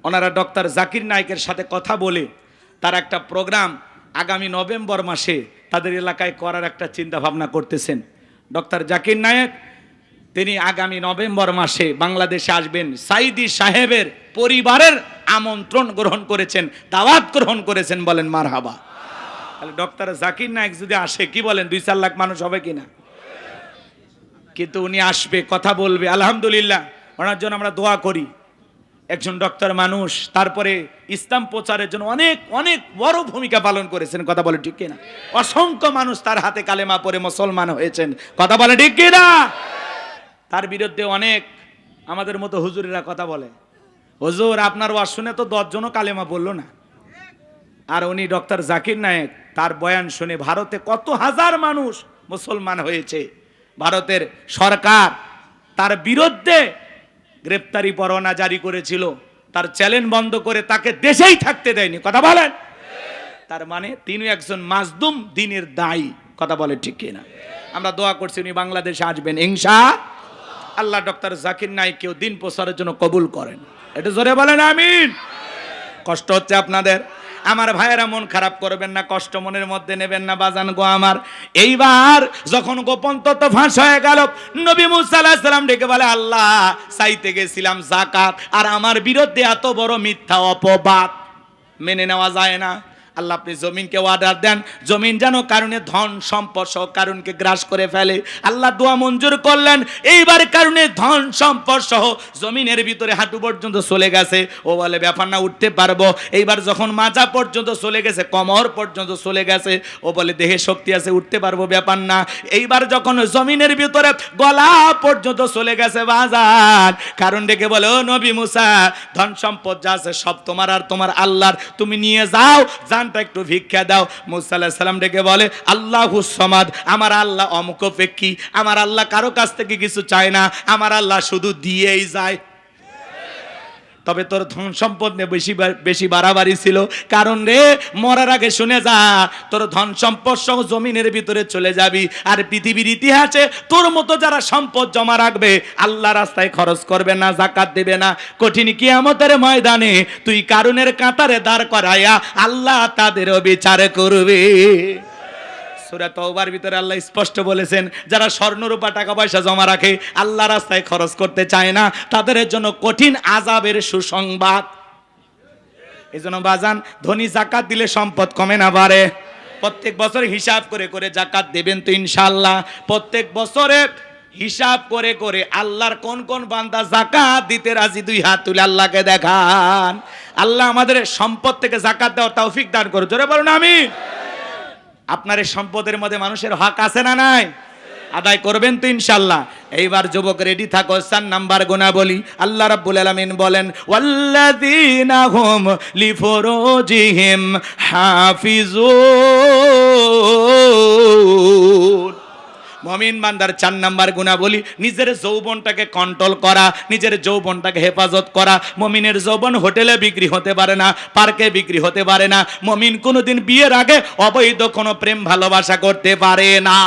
ওনারা ডক্টর জাকির নায়েকের সাথে কথা বলে তার একটা প্রোগ্রাম আগামী নভেম্বর মাসে তাদের এলাকায় করার একটা চিন্তা ভাবনা করতেছেন। ডক্টর জাকির নায়েক তিনি আগামী নভেম্বর মাসে বাংলাদেশে আসবেন। সাঈদী সাহেবের পরিবারের আমন্ত্রণ গ্রহণ করেছেন, দাওয়াত গ্রহণ করেছেন। বলেন মারহাবা। তাহলে ডক্টর জাকির নায়েক যদি আসে, কি বলেন 2-4 লাখ মানুষ হবে কিনা? কিন্তু উনি আসবে, কথা বলবে। আলহামদুলিল্লাহ, ওনার জন্য আমরা দোয়া করি। একজন ডক্টর মানুষ, তারপরে ইসলাম প্রচারের জন্য অনেক অনেক বড় ভূমিকা পালন করেছেন। কথা বলে ঠিক কিনা? অসংখ্য মানুষ তার হাতে কালেমা পড়ে মুসলমান হয়েছেন। কথা বলে ঠিক কিনা? তার বিরুদ্ধে অনেক আমাদের মতো হুজুরেরা কথা বলে, হুজুর আপনার ওয়াজ শুনে তো 10 জনও কালেমা বললো না। আর উনি ডক্টর জাকির নায়েক, তার বয়ান শুনে ভারতে কত হাজার মানুষ মুসলমান হয়েছে। ভারতের সরকার তার বিরুদ্ধে গ্রেপ্তারি পরোয়ানা জারি করেছিল, তার চ্যানেল বন্ধ করে তাকে দেশেই থাকতে দেয়নি। কথা বলেন। তার মানে তিনি একজন মাজলুম দ্বীনের দায়ী। কথা বলে ঠিক কিনা? আমরা দোয়া করছি উনি বাংলাদেশে আসবেন ইনশাআল্লাহ। ডক্টর জাকির নায়েককেও দিন প্রচারের জন্য কবুল করেন। এটা জোরে বলেন আমিন। কষ্ট হচ্ছে আপনাদের? আমার ভাইয়েরা মন খারাপ করবেন না, কষ্ট মনের মধ্যে নেবেন না বাজান গো আমার। এইবার যখন গোপন তথ্য ফাঁস হয়ে গেল, নবী মুসা আলাইহিস সালাম ডেকে বলে, আল্লাহ চাইতে গেছিলাম যাকাত, আর আমার বিরুদ্ধে এত বড় মিথ্যা অপবাদ মেনে নেওয়া যায় না। আল্লাহ আপনি জমিনকে অর্ডার দেন, জমিন যেন কারণে ধন সম্পদ সহ কারণকে গ্রাস করে ফেলে। আল্লাহ দোয়া মঞ্জুর করলেন। এইবার কারণে ধন সম্পদ সহ জমিনের ভিতরে হাঁটু পর্যন্ত চলে গেছে। ও বলে ব্যাপার না, উঠতে পারবো। এইবার যখন মাজা পর্যন্ত চলে গেছে, কোমর পর্যন্ত চলে গেছে, ও বলে দেহে শক্তি আছে, উঠতে পারবো, ব্যাপার না। এইবার যখন জমিনের ভিতরে গলা পর্যন্ত চলে গেছে বাজার, কারণ ডেকে বলে, ও নবী মুসা, ধন সম্পদ যা আছে সব তোমার আর তোমার আল্লাহর, তুমি নিয়ে যাও, একটু ভিক্ষা দাও। মুসা আলাইহিস সালাম ডেকে বলে, আল্লাহুস সামাদ, আমার আল্লাহ অমুখাপেক্ষী, আমার আল্লাহ কারো কাছ থেকে কিছু চায় না, আমার আল্লাহ শুধু দিয়েই যায়। তবে তোর ধন সম্পদ নিয়ে বেশি বাড়াবাড়ি ছিল, কারণ রে মরার আগে শুনে যা, তোর ধন সম্পদ সহ জমিনের ভিতরে চলে যাবি, আর পৃথিবীর ইতিহাসে তোর মতো যারা সম্পদ জমা রাখবে, আল্লাহ রাস্তায় খরচ করবে না, যাকাত দেবে না, কঠিন কিয়ামতের ময়দানে তুই কারুনের কাতারে দাঁড় করায়া আল্লাহ তাদেরও বিচার করবে। সূরা তাওবার ভিতরে আল্লাহ স্পষ্ট বলেছেন, যারা স্বর্ণরূপা টাকা পয়সা জমা রাখে, আল্লাহ রাস্তায় খরচ করতে চায় না, তাদের জন্য কঠিন আযাবের সুসংবাদ। এজন্য বাজান, ধনী যাকাত দিলে সম্পদ কমে না বাড়ে। প্রত্যেক বছর হিসাব করে করে যাকাত দেবেন তো ইনশাআল্লাহ। প্রত্যেক বছরে হিসাব করে করে আল্লাহর কোন কোন বান্দা যাকাত দিতে রাজি, দুই হাত তুলে আল্লাহকে দেখান। আল্লাহ আমাদের সম্পদ থেকে যাকাত দেওয়ার তৌফিক দান করুন, জোরে বলুন আমিন। আপনার এই সম্পদের মধ্যে মানুষের হক আছে না নাই? আদায় করবেন তো ইনশাআল্লাহ। এইবার যুবক রেডি থাকো, 4 নাম্বার গুনাবলী। আল্লাহ রাব্বুল আলামিন বলেন, ওয়াল্লাযীনা হুম লিফুরুজিহিম হাফিজুন। মুমিন বান্দার 4 নাম্বার গুনাবলী, নিজের যৌবনটাকে কন্ট্রোল করা, নিজের যৌবনটাকে হেফাজত করা। মুমিনের যৌবন হোটেলে বিক্রি হতে পারে না, পার্কে বিক্রি হতে পারে না। মুমিন কোনোদিন বিয়ের আগে অবৈধ কোনো প্রেম ভালোবাসা করতে পারে না।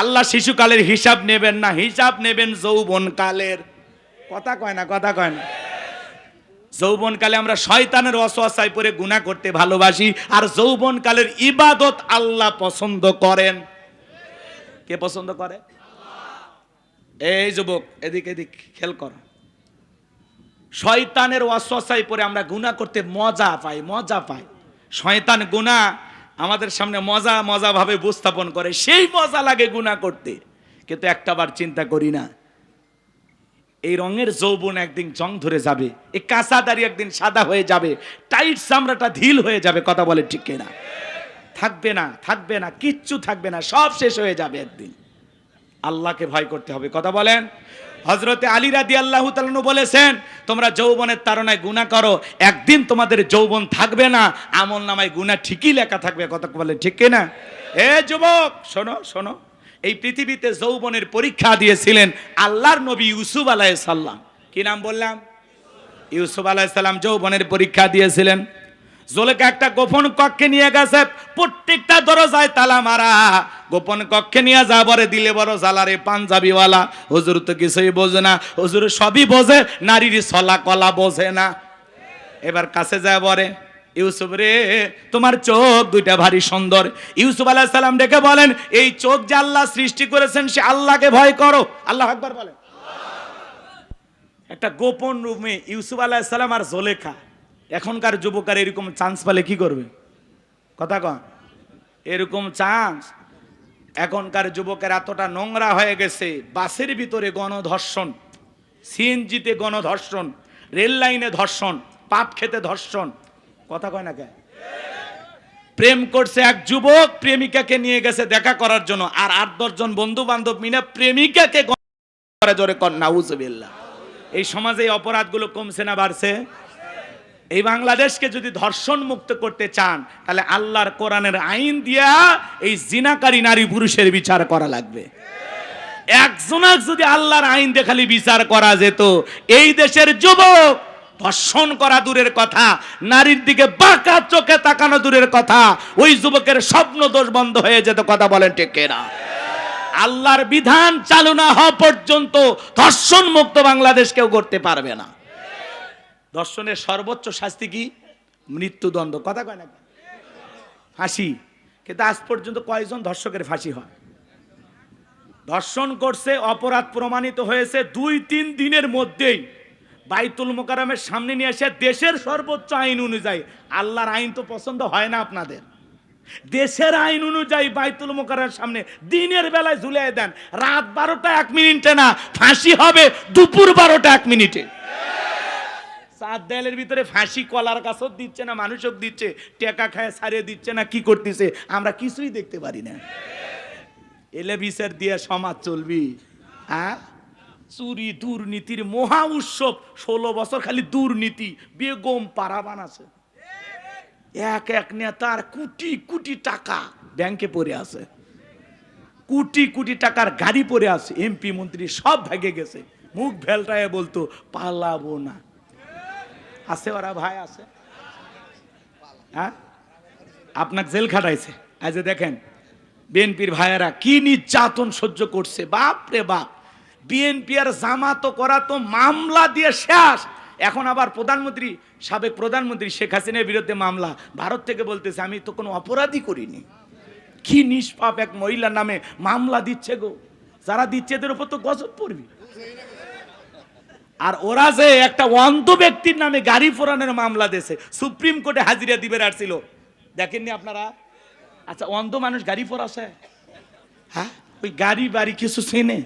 আল্লাহ শিশুকালের হিসাব নেবেন না, হিসাব নেবেন যৌবনকালের। কথা কয় না, কথা কয় না। যৌবনকালে আমরা শয়তানের ওয়াসওয়াসায় পড়ে গুনাহ করতে ভালোবাসি, আর যৌবনকালের ইবাদত আল্লাহ পছন্দ করেন। কে পছন্দ করে? এই যুবক এদিক এদিক খেয়াল কর। শয়তানের ওয়াসওয়াসায় পড়ে আমরা গুনাহ করতে মজা পাই, মজা পাই। শয়তান গুনাহ আমাদের সামনে মজা মজা ভাবে উপস্থাপন করে, সেই মজা লাগে গুনাহ করতে, কিন্তু একটাবার চিন্তা করি না এই রঙের যৌবন একদিন জং ধরে যাবে, এই কাঁচা দাড়ি একদিন সাদা হয়ে যাবে, টাইট চামড়াটা ঢিল হয়ে যাবে। কথা বলে ঠিক কিনা? থাকবে না, থাকবে না, কিচ্ছু থাকবে না, সব শেষ হয়ে যাবে একদিন। আল্লাহকে ভয় করতে হবে। কথা বলেন। হযরতে আলী রাদিয়াল্লাহু তাআলা আনহু বলেছেন, তোমরা যৌবনের তাড়নায় গুনাহ করো, একদিন তোমাদের যৌবন থাকবে না, আমলনামায় গুনাহ ঠিকই লেখা থাকবে। কথা বলেন ঠিক কিনা? এ যুবক শোনো, শোনো। এই পৃথিবীতে যৌবনের পরীক্ষা দিয়েছিলেন আল্লাহর নবী ইউসুফ আলাইহিস সালাম। কি নাম বললাম? ইউসুফ আলাইহিস সালাম যৌবনের পরীক্ষা দিয়েছিলেন। জুলেখা একটা গোপন কক্ষে নিয়ে গেছে, প্রত্যেকটা দরজায় তালা মারা। গোপন কক্ষে নিয়ে যা বরে দিলে বড় জালারে পাঞ্জাবিওয়ালা। হুজুর তো কিছুই বোঝে না, হুজুর সবই বোঝে, নারীর ছলা কলা বোঝে না। এবার কাছে যায় বরে, ইউসুফ রে তোমার চোখ দুইটা ভারী সুন্দর। ইউসুফ আলাইহিস সালাম ডেকে বলেন, এই চোখ যে আল্লাহ সৃষ্টি করেছেন, সে আল্লাহকে ভয় করো। আল্লাহু আকবার বলেন। একটা গোপন রুমে ইউসুফ আলাইহিস সালাম আর জুলেখা। এখনকার যুবকের এরকম চান্স পেলে কি করবে? কথা কন। এরকম চান্স এখনকার যুবকের এতটা নোংরা হয়ে গেছে, বাসের ভিতরে গণধর্ষণ, সিএনজিতে গণধর্ষণ, রেল লাইনে ধর্ষণ, পাট খেতে ধর্ষণ। কথা কয় না কে? প্রেম করছে এক যুবক, প্রেমিকাকে নিয়ে গেছে দেখা করার জন্য, আর 8-10 জন বন্ধু বান্ধব মিলে প্রেমিকাকে জোরে কর নাউজুবিল্লাহ। এই সমাজে এই অপরাধগুলো কমছে না বাড়ছে? এই বাংলাদেশকে যদি ধর্ষণ মুক্ত করতে চান, তাহলে আল্লাহর কোরআনের আইন দিয়া এই জিনাকারী নারী পুরুষের বিচার করা লাগবে। একজনক যদি আল্লাহর আইন দিয়ে খালি বিচার করা যেত, এই দেশের যুবক ধর্ষণ করা দূরের কথা, নারীর দিকে বাঁকা চোখে তাকানো দূরের কথা, ওই যুবকের স্বপ্ন দোষ বন্ধ হয়ে যেত। কথা বলেন ঠিক কিনা? আল্লাহর বিধান চালু না হওয়া পর্যন্ত ধর্ষণ মুক্ত বাংলাদেশ কেউ করতে পারবে না। ধর্ষণের সর্বোচ্চ শাস্তি কি? মৃত্যুদণ্ড, কথা কয় না, ফাঁসি। কিন্তু আজ পর্যন্ত কয়জন ধর্ষকের ফাঁসি হয়? ধর্ষণ করছে, অপরাধ প্রমাণিত হয়েছে, 2-3 দিনের মধ্যেই বাইতুল মোকাররমের সামনে নিয়ে এসে দেশের সর্বোচ্চ আইন অনুযায়ী, আল্লাহর আইন তো পছন্দ হয় না আপনাদের, দেশের আইন অনুযায়ী বাইতুল মোকাররমের সামনে দিনের বেলায় ঝুলিয়ে দেন। রাত 12টা 1 মিনিটে না, ফাঁসি হবে দুপুর 12টা 1 মিনিটে। চার দেয়ালের ভিতরে ফাঁসি কলার গাছও দিচ্ছে না, মানুষও দিচ্ছে, টেকা খায় ছাড়িয়ে দিচ্ছে না, কি করতেছে আমরা কিছুই দেখতে পারি না। এলে বিচার দিয়ে সমাজ চলবি? হ্যাঁ, চুরি দুর্নীতির মহা উৎসব, 16 বছর খালি দুর্নীতি, বেগম পাড়া বানাছে। এক এক নেতার কোটি কোটি টাকা ব্যাংকে পড়ে আছে, কোটি কোটি টাকার গাড়ি পড়ে আছে, এমপি মন্ত্রী সব ভেগে গেছে, মুখ ভেলটায় বলতো পালাবো না। আছে ওরা ভাই, আছে। হ্যাঁ, আপনাকে জেল খাটাইছে। আজ দেখেন বিএনপির ভাইয়েরা কি নির্যাতন সহ্য করছে, বাপ রে বাপ। বিএনপি আর জামাত করা তো মামলা দিয়ে শেষ। এখন আবার প্রধানমন্ত্রী, সাবেক প্রধানমন্ত্রী শেখ হাসিনার বিরুদ্ধে মামলা, ভারত থেকে বলতেছে আমি তো কোনো অপরাধী করিনি। কি নিষ্পাপ এক মহিলার নামে মামলা দিচ্ছে গো, যারা দিচ্ছে এদের উপর তো গজব পড়বে। আর ওরা যে একটা অন্ধ ব্যক্তির নামে গাড়ি পোড়ানোর মামলা দিয়েছে, সুপ্রিম কোর্টে হাজিরা দিবে আসছিল, দেখেননি আপনারা? আচ্ছা, অন্ধ মানুষ গাড়ি পোড়াছে? হ্যাঁ, ওই গাড়ি বাড়ি কিছু চেনে?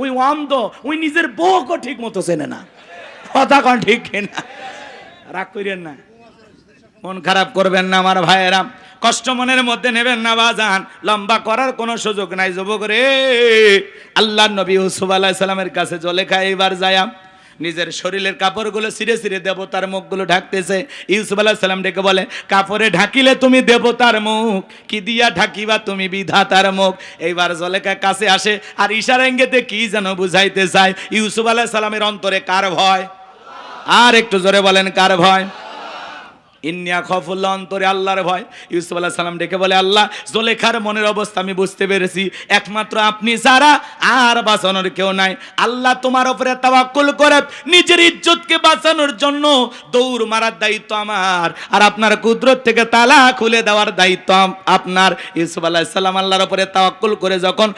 ওই অন্ধ, ওই নিজের বউকে ঠিক মতো চেনে না, কথা কন ঠিক কিনা? রাগ করেন না, মন খারাপ করবেন না আমার ভাইয়েরা, কষ্ট মনের মধ্যে নেবেন না বাজান। লম্বা করার কোনো সুযোগ নাই যুবক রে। আল্লাহর নবী ইউসুফ আলাইহিস সালামের কাছে জলেখা এবার যায় নিজের শরীরের কাপড়গুলো ছিঁড়ে ছিঁড়ে দেবতার মুখগুলো ঢাকতেছে। ইউসুফ আলাইহিস সালাম ডেকে বলে, কাপড়ে ঢাকিলে তুমি দেবতার মুখ, কি দিয়া ঢাকিবা তুমি বিধাতার মুখ। এইবার জলেখা কাছে আসে আর ইশারা ইঙ্গিতে কি যেন বুঝাইতে চায়। ইউসুফ আলাইহিস সালামের অন্তরে কার ভয়? আর একটু জোরে বলেন, কার ভয়? ইন্নিয়া খফুল্লাহ, অন্তরে আল্লাহর ভয়। ইউসুফ আলাইহিস সালাম ডেকে বলে, আল্লাহ, জুলেখার মনের অবস্থা আমি বুঝতে পেরেছি, একমাত্র আপনি ছাড়া আর বাঁচানোর কেউ নাই। আল্লাহ, তোমার উপরে তাওয়াক্কুল করে নিজের ইজ্জতকে বাঁচানোর জন্য দৌড় মারার দায়িত্ব আমার, আর আপনার কুদরত থেকে তালা খুলে দেওয়ার দায়িত্ব আপনার। ইউসুফ আলাইহিস সালাম আল্লাহর উপরে তাওয়াক্কুল করে যখন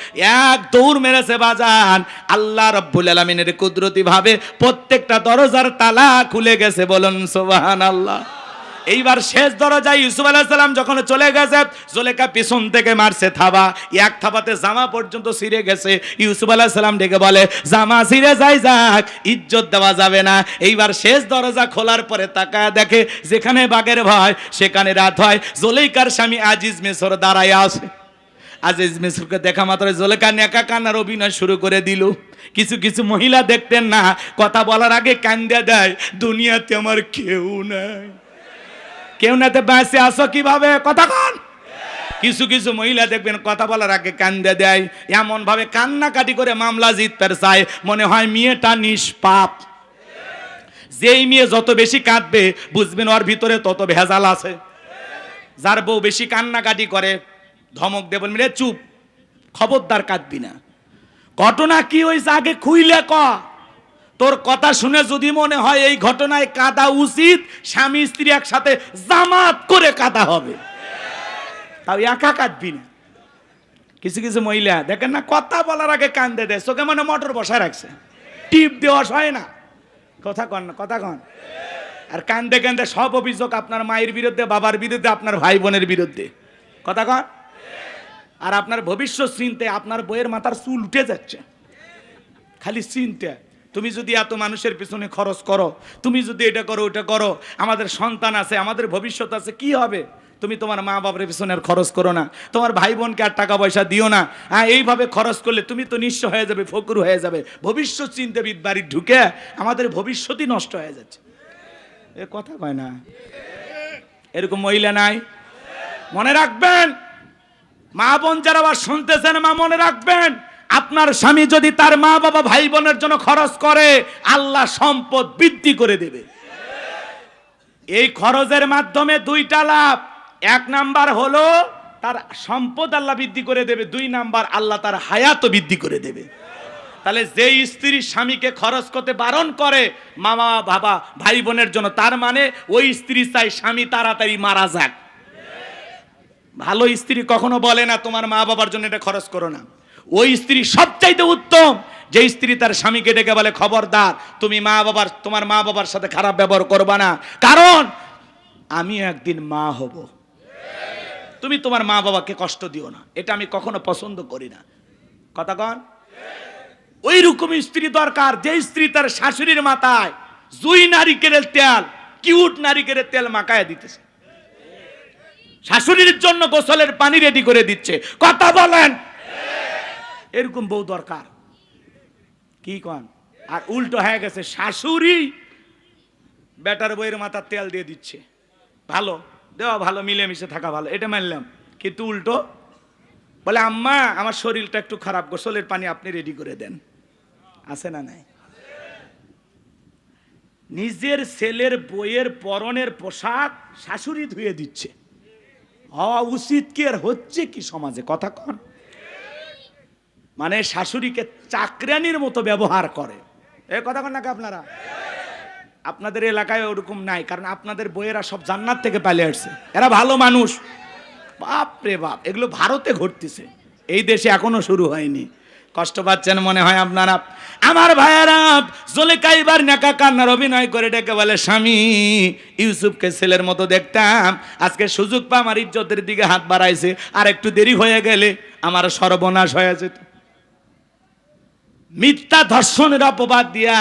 এক দৌড় মেরেছে বাজান, আল্লাহ রাব্বুল আলামিনের কুদরতি ভাবে প্রত্যেকটা দরজার তালা খুলে গেছে, বলুন সুবহানাল্লাহ। এইবার শেষ দরজায় ইউসুফ আলাইহিস সালাম যখন চলে গেছে, জুলেখা পিছন থেকে মারছে থাবা, এক থাবাতে জামা পর্যন্ত ছিঁড়ে গেছে। ইউসুফ আলাইহিস সালাম ডেকে বলে, জামা ছিঁড়ে যাই যাক, ইজ্জত দেওয়া যাবে না। এইবার শেষ দরজা খোলার পরে তাকায় দেখে যেখানে বাঘের ভয় সেখানে রাত হয়। জুলেখার স্বামী আজিজ মিসর দাঁড়ায় আছে। আজিজ মিসরকে দেখা মাত্র জুলেখা নেকা কান্নার অভিনয় শুরু করে দিল। কিছু কিছু মহিলা দেখতেন না, কথা বলার আগে কান্দে দেয়, দুনিয়াতে আমার কেউ নাই। কেউ নাতে বেঁচে আসো কিভাবে, কথা কন। কিছু কিছু মহিলা দেখবেন কথা বলার আগে কান্দে দেয়, এমন ভাবে কান্নাকাটি করে মামলা জিততে চায়, মনে হয় মেয়েটা নিষ্পাপ। যেই মেয়ে যত বেশি কাঁদবে বুঝবেন ওর ভিতরে তত ভেজাল আছে। যার বউ বেশি কান্নাকাটি করে ধমক দেবেন, মেরে চুপ, খবরদার কাঁদবি না। ঘটনা কি হয়েছে আগে খুইলে ক। তোর কথা শুনে যদি মনে হয় এই ঘটনায় কাঁদা উচিত, স্বামী স্ত্রী একসাথে জামাত করে কাঁদা হবে, তাও একা কাঁদবি না। কিছু কিছু মহিলা দেখেন না, কথা বলার আগে কান্দে দেয়, চোখে মানে মোটর বসায় রাখছে, টিপ দেওয়া হয় না, কথা কন না, কথা কন। আর কান্দে কান্দে সব অভিযোগ আপনার মায়ের বিরুদ্ধে, বাবার বিরুদ্ধে, আপনার ভাই বোনের বিরুদ্ধে, কথা কন। আর আপনার ভবিষ্যৎ চিনতে আপনার বইয়ের মাথার চুল উঠে যাচ্ছে খালি চিনতে। তুমি যদি এত মানুষের পিছনে খরচ করো, তুমি যদি এটা করো ওটা করো, আমাদের সন্তান আছে, আমাদের ভবিষ্যৎ আছে, কি হবে? তুমি তোমার মা বাবার পিছনে আর খরচ করো না, তোমার ভাই বোনকে আর টাকা পয়সা দিও না। হ্যাঁ, এইভাবে খরচ করলে তুমি তো নিঃস্ব হয়ে যাবে, ফকির হয়ে যাবে। ভবিষ্যৎ চিন্তাবিদ বাড়ি ঢুকে আমাদের ভবিষ্যৎই নষ্ট হয়ে যাচ্ছে। এ কথা কয় না, এরকম মহিলা নাই? মনে রাখবেন মা বোন যারা আবার শুনতেছেন, মা মনে রাখবেন, আপনার স্বামী যদি তার মা বাবা ভাই বোনের জন্য খরচ করে, আল্লাহ সম্পদ বৃদ্ধি করে দেবে। এই খরচের মাধ্যমে দুইটা লাভ, এক নাম্বার হলো তার সম্পদ আল্লাহ বৃদ্ধি করে দেবে, দুই নাম্বার আল্লাহ তার হায়াত বৃদ্ধি করে দেবে। তাহলে যে স্ত্রী স্বামীকে খরচ করতে বারণ করে মামা বাবা ভাই বোনের জন্য, তার মানে ওই স্ত্রী চাই স্বামী তাড়াতাড়ি মারা যাক। ভালো স্ত্রী কখনো বলে না তোমার মা বাবার জন্য এটা খরচ করো না। ওই স্ত্রী সবচাইতে উত্তম যে স্ত্রী তার স্বামীকে ডেকে বলে খবরদার তুমি তোমার মা বাবার সাথে খারাপ ব্যবহার করবা না, কারণ আমি একদিন মা হব, তুমি তোমার মা বাবাকে কষ্ট দিও না, এটা আমি কখনো পছন্দ করি না। কথা কন? ওই রকম স্ত্রী দরকার যে স্ত্রী তার শাশুড়ির মাথায় জুই নারিকেলের তেল, কিউট নারিকেলের তেল মাখায় দিতেছে, শাশুড়ির জন্য গোসলের পানি রেডি করে দিচ্ছে। কথা বলেন? এরকম বউ দরকার। কি কন? আর উল্টো হয়ে গেছে, শাশুড়ি বেটার বইয়ের মাথার তেল দিয়ে দিচ্ছে। ভালো দেওয়া ভালো, মিলেমিশে থাকা ভালো, এটা মানলাম, কিন্তু উল্টো বলে আম্মা আমার শরীরটা একটু খারাপ, গোসলের পানি আপনি রেডি করে দেন। আছে না নাই? নিজের ছেলের বইয়ের পরনের পোশাক শাশুড়ি ধুয়ে দিচ্ছে। হওয়া উচিত কি আর হচ্ছে কি সমাজে? কথা কন? মানে শাশুড়িকে চাকরানির মতো ব্যবহার করে। এ কথা কন নাকি আপনারা? আপনাদের এলাকায় ওরকম নাই, কারণ আপনাদের বইয়েরা সব জান্নাত থেকে পালিয়ে আসছে, এরা ভালো মানুষ। বাপ রে বাপ, এগুলো ভারতে ঘটতেছে, এই দেশে এখনো শুরু হয়নি। কষ্ট পাচ্ছেন মনে হয় আপনারা। আমার ভাইয়েরা, জুলেখা এবার নেকা কান্নার অভিনয় করে ডেকে বলে স্বামী ইউসুফকে ছেলের মতো দেখতাম, আজকে সুযোগ পা আমার ইজ্জতের দিকে হাত বাড়াইছে, আর একটু দেরি হয়ে গেলে আমার সর্বনাশ হয়ে যেত। মিথ্যা ধর্ষণের অপবাদ দিয়া,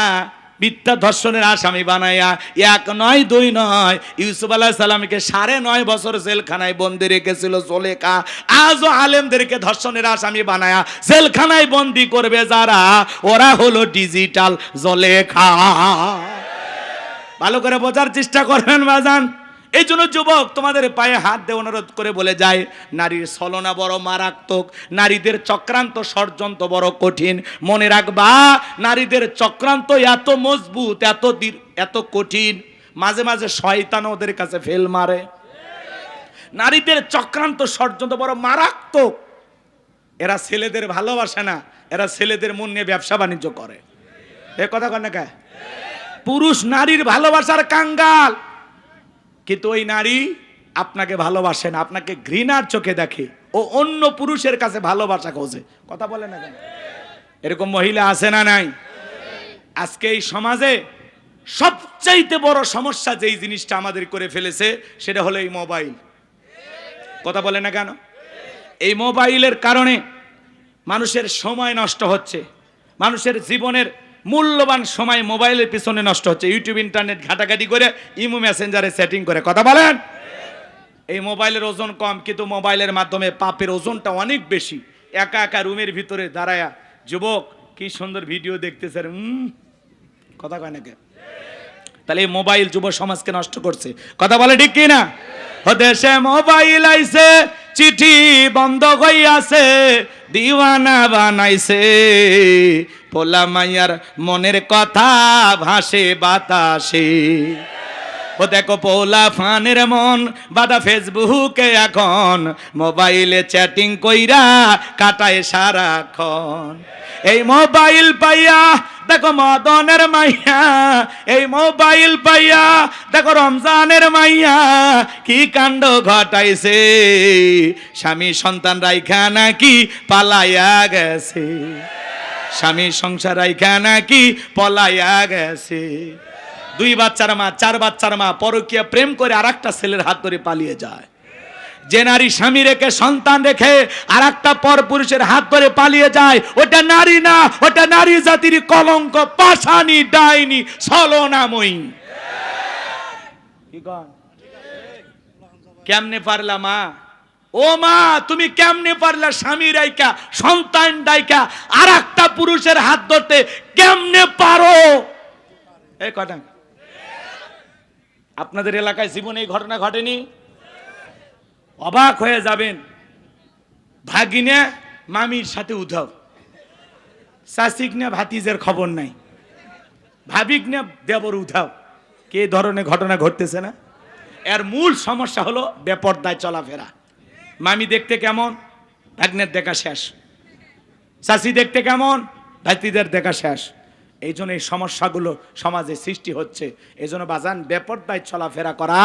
মিথ্যা ধর্ষণের আসামি বানাইয়া, 1 নয় 2 নয়, ইউসুফ আলাইহিস সালামকে 9.5 বছর জেলখানায় বন্দি রেখেছিল জুলেখা। আজও আলেমদেরকে ধর্ষণের আসামি বানায়া জেলখানায় বন্দি করবে যারা, ওরা হলো ডিজিটাল জুলেখা। ভালো করে বোঝার চেষ্টা করবেন বাজান। এই জন্য যুবক, তোমাদের পায়ে হাত দিয়ে অনুরোধ করে বলে যায়, নারীর ছলনা বড় মারাত্মক, নারীদের চক্রান্ত ষড়যন্ত্র বড় কঠিন। মনে রাখবা, নারীদের চক্রান্ত এত মজবুত, এত কঠিন, মাঝে মাঝে শয়তান ওদের কাছে ফেল মারে। নারীদের চক্রান্ত ষড়যন্ত্র বড় মারাত্মক। এরা ছেলেদের ভালোবাসে না, এরা ছেলেদের মন নিয়ে ব্যবসা বাণিজ্য করে। এ কথা কন না কে? পুরুষ নারীর ভালোবাসার কাঙ্গাল, কিন্তু ওই নারী আপনাকে ভালোবাসে না, আপনাকে ঘৃণার চোখে দেখে, ও অন্য পুরুষের কাছে ভালোবাসা খোঁজে। কথা বলে না কেন? এরকম মহিলা আছে না নাই? আজকে এই সমাজে সবচাইতে বড় সমস্যা যেই জিনিসটা আমাদের করে ফেলেছে, সেটা হলো এই মোবাইল। কথা বলে না কেন? এই মোবাইলের কারণে মানুষের সময় নষ্ট হচ্ছে, মানুষের জীবনের মূল্যবান সময় মোবাইলের পিছনে নষ্ট হচ্ছে। ইউটিউব ইন্টারনেট ঘাটাঘাটি করে, ইমো মেসেঞ্জারে সেটিং করে। কথা বলেন? এই মোবাইলের ওজন কম, কিন্তু মোবাইলের মাধ্যমে পাপের ওজনটা অনেক বেশি। একা একা রুমের ভিতরে দাঁড়ায়া যুবক কি সুন্দর ভিডিও দেখতেছে, কথা কয় নাকি? তাহলে এই মোবাইল যুব সমাজকে নষ্ট করছে। কথা বলে ঠিক কি না? দেশে মোবাইল আইছে, চিঠি বন্ধ হইয়াছে, দিওয়ানা বানাইছে, পোলা মাইয়ার মনের কথা ভাসে বাতাসে। ও দেখো পোলা ফানের মন বাদা ফেসবুকে এখন, মোবাইলে চ্যাটিং কইরা কাটায় সারাক্ষণ। এই মোবাইল পাইয়া দেখো মদনের মাইয়া, এই মোবাইল পাইয়া দেখো রমজানের মাইয়া কি কাণ্ড ঘটাইছে, স্বামী সন্তান রাইখা নাকি পালাইয়া গেছে, স্বামী সংসার রাইখা নাকি পলাইয়া গেছে। 2 বাচ্চার মা, 4 বাচ্চার মা পরকীয়া প্রেম করে আরেকটা ছেলের হাত ধরে পালিয়ে যায়। যে নারী স্বামী রেখে সন্তান রেখে আরেকটা পরপুরুষের হাত ধরে পালিয়ে যায়, ওটা নারী না, ওটা নারী জাতির কলঙ্ক, পাশানি, ডাইনি, ছলনাময়ী। কেমনে পারলা মা? ও মা, তুমি কেমনে পারলা স্বামী রাইকা সন্তান ডাইকা আরেকটা পুরুষের হাত ধরতে? কেমনে পারো? এই কথা আপনাদের এলাকায় জীবনে এই ঘটনা ঘটেনি? অবাক হয়ে যাবেন। ভাগিনা মামির সাথে উধাও, শাসিক না ভাতিজের খবর নাই, ভাবিক না দেবর উধাও। কে ধরনের ঘটনা ঘটতেছে না? এর মূল সমস্যা হলো বেপরদায় চলাফেরা। মামি দেখতে কেমন, ভাগ্নের দেখা শেষ। শাসি দেখতে কেমন, ভাইতিদের দেখা শেষ। এই জন্য এই সমস্যাগুলো সমাজে সৃষ্টি হচ্ছে। এই জন্য বাজান বেপরদায় চলাফেরা করা,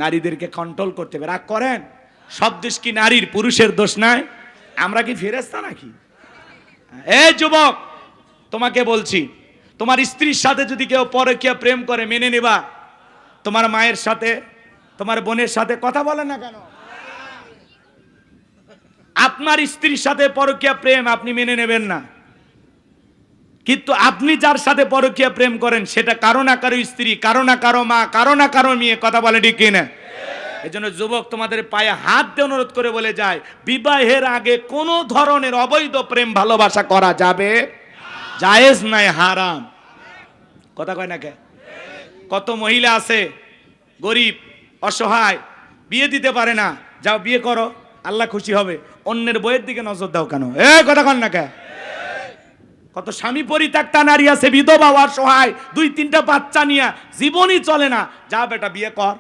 নারীদেরকে কন্ট্রোল করতে হবে। রাগ করেন, সব দোষ কি নারীর, পুরুষের দোষ নাই? আমরা কি ফেরেশতা নাকি? এই যুবক, তোমাকে বলছি, তোমার স্ত্রীর সাথে যদি কেউ পরকীয়া প্রেম করে মেনে নেবা? তোমার মায়ের সাথে, তোমার বোনের সাথে কথা বলে না কেন? আপনার স্ত্রীর সাথে পরকীয়া প্রেম আপনি মেনে নেবেন না, কিন্তু আপনি যার সাথে পরকীয়া প্রেম করেন সেটা কারো না কারো স্ত্রী, কারো না কারো মা, কারো না কারো মেয়ে। কথা বলে ঠিক কিনা? এই জন্য যুবক, তোমাদের পায়ে হাত দিয়ে অনুরোধ করে বলে যায়, বিবাহের আগে কোনো ধরনের অবৈধ প্রেম ভালোবাসা করা যাবে, জায়েজ নাই, হারাম। কথা কয় না কে? কত মহিলা আছে গরিব অসহায়, বিয়ে দিতে পারে না, যাও বিয়ে করো, আল্লাহ খুশি হবে। অন্যের বইয়ের দিকে নজর দাও কেন? কথা কন না কে? কত স্বামী পরিত্যক্তা নারী আছে, বিধবা অসহায়, 2-3টা বাচ্চা নিয়ে জীবনই চলে না, যা বেটা বিয়ে কর,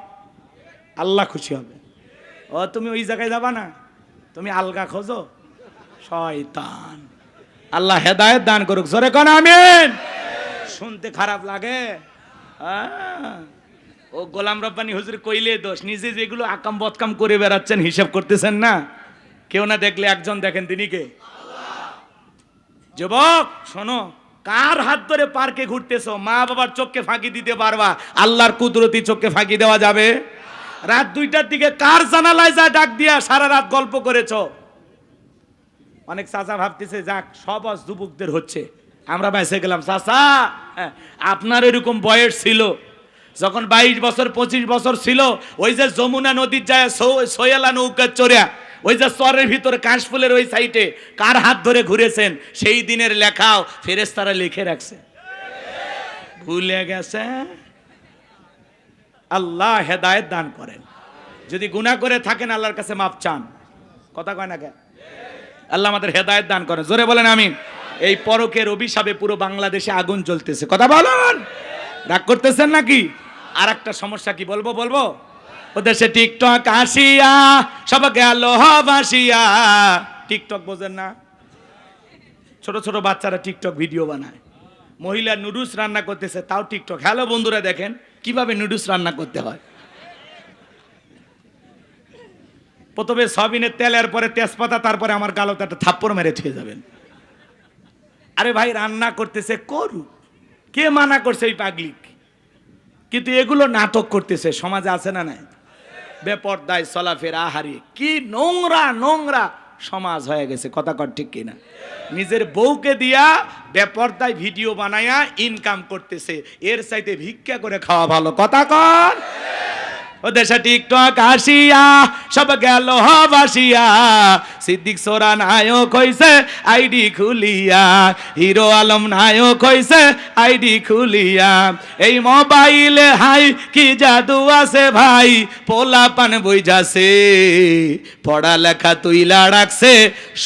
আল্লাহ খুশি হবে। ও তুমি ওই জায়গায় যাবা না, তুমি আলগা খোঁজো, শয়তান। আল্লাহ হেদায়েত দান করুক, জোরে কোন আমিন। শুনতে খারাপ লাগে, ও গোলাম রব্বানী হুজুর কইলে দোষ, নিজে যেগুলো আকাম বদকাম করে বেড়াচ্ছেন হিসাব করতেছেন না। কেউ না দেখলে একজন দেখেন, তিনি কে? যুবক শোনো, কার হাত ধরে পার্কে ঘুরতেছো? মা বাবার চোখকে ফাঁকি দিতে পারবা, আল্লাহর কুদরতি চোখকে ফাঁকি দেওয়া যাবে? রাত 2টার দিকে কার জানালায় যা ডাক দিয়া সারা রাত গল্প করেছো? অনেক চাচা ভাবতেছে যাক সব আজ যুবকদের হচ্ছে, আমরা বেঁচে গেলাম। চাচা, আপনার এরকম বয়স ছিল যখন 22 বছর 25 বছর ছিল, ওই যে যমুনা নদীর যায় সোয়েলা নৌকা চড়িয়া ওই যে চরের ভিতরে কাশফুলের ওই সাইটে কার হাত ধরে ঘুরেছেন? সেই দিনের লেখাও ফেরেশতারা লিখে রাখছে, ভুলে গেছে। আল্লাহ হেদায়েত দান করেন। যদি গুনাহ করে থাকেন আল্লাহর কাছে মাপ চান। কথা কয় না কে? আল্লাহ আমাদের হেদায়েত দান করেন, জোরে বলেন আমিন। এই পরকের অভিশাপে পুরো বাংলাদেশে আগুন জ্বলতেছে। কথা বলেন, রাগ করতেছেন নাকি? আর একটা সমস্যা কি বলবো? ও দেশে টিকটক আসিয়া সবাইকে আল্লাহ ভাসিয়া। টিকটক বোঝেন না? ছোট ছোট বাচ্চারা টিকটক ভিডিও বানায়, মহিলা নুডলস রান্না করতেছে, তাও টিকটক। হ্যালো বন্ধুরা, দেখেন কিভাবে নুডলস রান্না করতে হয়। প্রথমে সয়াবিনের তেলের পরে তেজপাতা, তারপরে আমার গালতে একটা থাপ্পড় মেরে ছুঁয়ে যাবেন। আরে ভাই, রান্না করতেছে করুক, কে মানা করছে এই পাগলিক? কিন্তু এগুলো নাটক করতেছে, সমাজে আছে না নাই? বেপরদায় চলাফেরা, হারিয়ে কি নোংরা নোংরা সমাজ হয়ে গেছে। কথা কর ঠিক কিনা? নিজের বউকে দিয়া বেপরদায় ভিডিও বানায়া ইনকাম করতেছে, এর চাইতে ভিক্ষা করে খাওয়া ভালো। কথা কর। ও দেশে টিকটক আসিয়া সব গেল ভাসিয়া, সিদ্দিক সোরা নায়ক হইছে আইডি খুলিয়া, হিরো আলম নায়ক হইছে আইডি খুলিয়া। এই মোবাইলে হাই কি জাদু আছে ভাই, পোলা পান বই যাচ্ছে, পড়ালেখা তুইলা রাখছে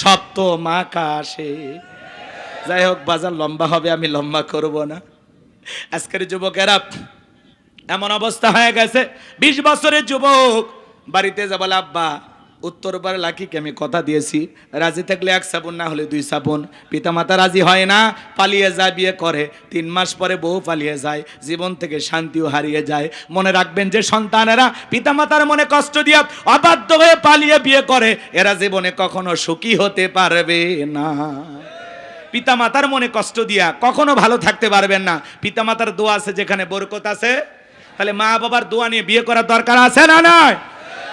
সপ্ত মাকাশে। যাই হোক বাজার লম্বা হবে, আমি লম্বা করব না। আজকের যুবকেরা এমন অবস্থা হয়ে গেছে, 20 বছরের যুবক বাড়িতে যা বলে, আব্বা উত্তরবার লাকিকে আমি কথা দিয়েছি, রাজি থাকলে 1 শ্রাবণ, না হলে 2 শ্রাবণ। পিতামাতা রাজি হয় না, পালিয়ে যায়, বিয়ে করে। 3 মাস পরে বউ পালিয়ে যায়, জীবন থেকে শান্তিও হারিয়ে যায়। মনে রাখবেন যে সন্তানেরা পিতামাতার মনে কষ্ট দিয়া অবাধ্য হয়ে পালিয়ে বিয়ে করে, এরা জীবনে কখনো সুখী হতে পারবে না। পিতামাতার মনে কষ্ট দিয়া কখনো ভালো থাকতে পারবেন না। পিতামাতার দোয়া আছে যেখানে বরকত আছে, তাহলে মা বাবার দোয়া নিয়ে বিয়ে করার দরকার আছে না নয়?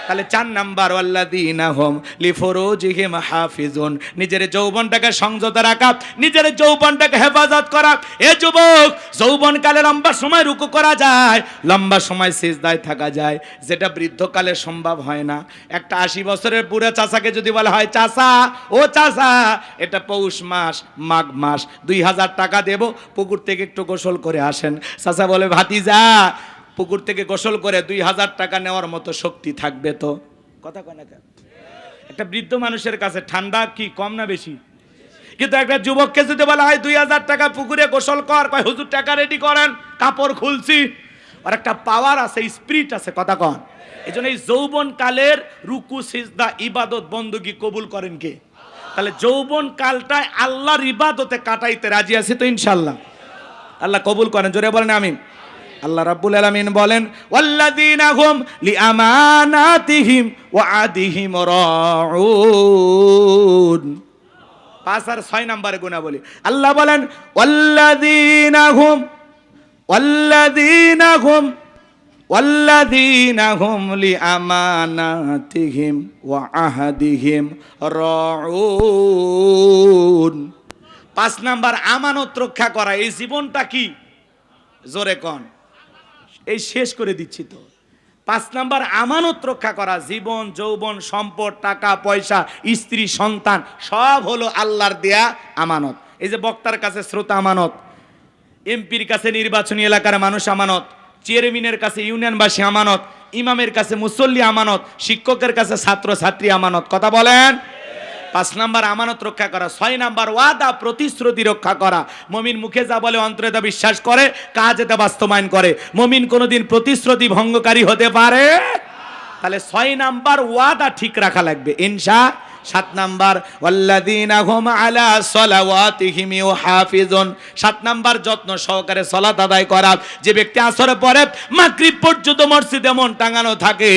তাহলে 4 নাম্বার, ওয়াল্লাযীনা হুম লিফুরুজিহিম হাফিজুন, নিজের যৌবনটাকে সংযত রাখা, নিজের যৌবনটাকে হেফাজত করা। এ যুবক, যৌবনকালে লম্বা সময় রুকু করা যায়, লম্বা সময় সিজদায় থাকা যায়, যেটা বৃদ্ধকালে সম্ভব হয় না। একটা 80 বছরের বুড়া চাচাকে যদি বলা হয়, চাচা ও চাচা, এটা পৌষ মাস মাঘ মাস, 2000 টাকা দেব, পুকুর থেকে একটু গোসল করে আসেন। চাচা বলে, ভাতিজা পুকুর থেকে গোসল করে 2000 টাকা নেওয়ার মতো শক্তি থাকবে তো? কথা কয় না কেন? একটা বৃদ্ধ মানুষের কাছে ঠান্ডা কি কম না বেশি? কিন্তু একটা যুবককে যদি বলা হয় 2000 টাকা পুকুরে গোসল কর, কয় হুজুর টাকা রেডি করেন, কাপড় খুলছি। আর একটা পাওয়ার আছে, স্পিরিট আছে। কথা কন। এই জন্য এই যৌবন কালের রুকু সিজদা ইবাদত বন্দগি কবুল করেন কে? তাহলে যৌবন কালটায় আল্লাহর ইবাদতে কাটাইতে রাজি আছি তো ইনশাআল্লাহ। আল্লাহ কবুল করেন, জোরে বলেন আমিন। আল্লাহ রাব্বুল আলামিন বলেন ওয়াল্লাযীনা হুম লিআমানাতিহিম ওয়া আদিহিম রাউন। 5 আর 6 নম্বরে গুনাহ বলি। আল্লাহ বলেন ওয়াল্লাযীনা হুম লিআমানাতিহিম ওয়া আহাদিহিম রাউন। 5 নাম্বার আমানত রক্ষা করা। এই জীবনটা কি? জোরে কোন, এই শেষ করে দিচ্ছি তো। 5 নাম্বার আমানত রক্ষা করা। জীবন, যৌবন, সম্পদ, টাকা পয়সা, স্ত্রী, সন্তান সব হলো আল্লাহর দেয়া আমানত। এই যে বক্তার কাছে শ্রোতা আমানত, এমপির কাছে নির্বাচনী এলাকার মানুষ আমানত, চেয়ারম্যানের কাছে ইউনিয়নবাসী আমানত, ইমামের কাছে মুসল্লি আমানত, শিক্ষকের কাছে ছাত্র ছাত্রী আমানত। কথা বলেন। 5 নাম্বার আমানত রক্ষা করা। 6 নাম্বার ওয়াদা প্রতিশ্রুতি রক্ষা করা। মুমিন মুখে যা বলে অন্তরে তা বিশ্বাস করে, কাজে তা বাস্তবায়ন করে। মুমিন কোনোদিন প্রতিশ্রুতি ভঙ্গকারী হতে পারে। তাহলে 6 নাম্বার ওয়াদা ঠিক রাখা লাগবে ইনশা। 7 নাম্বার ওয়াল্লাযীনা হুম আলা সালাওয়াতিহিম ইউহাফিজুন। 7 নাম্বার যত্ন সহকারে সালাত আদায় করা। যে ব্যক্তি আসরের পরে মাগরিব পর্যন্ত মসজিদে মন টাঙানো থাকে,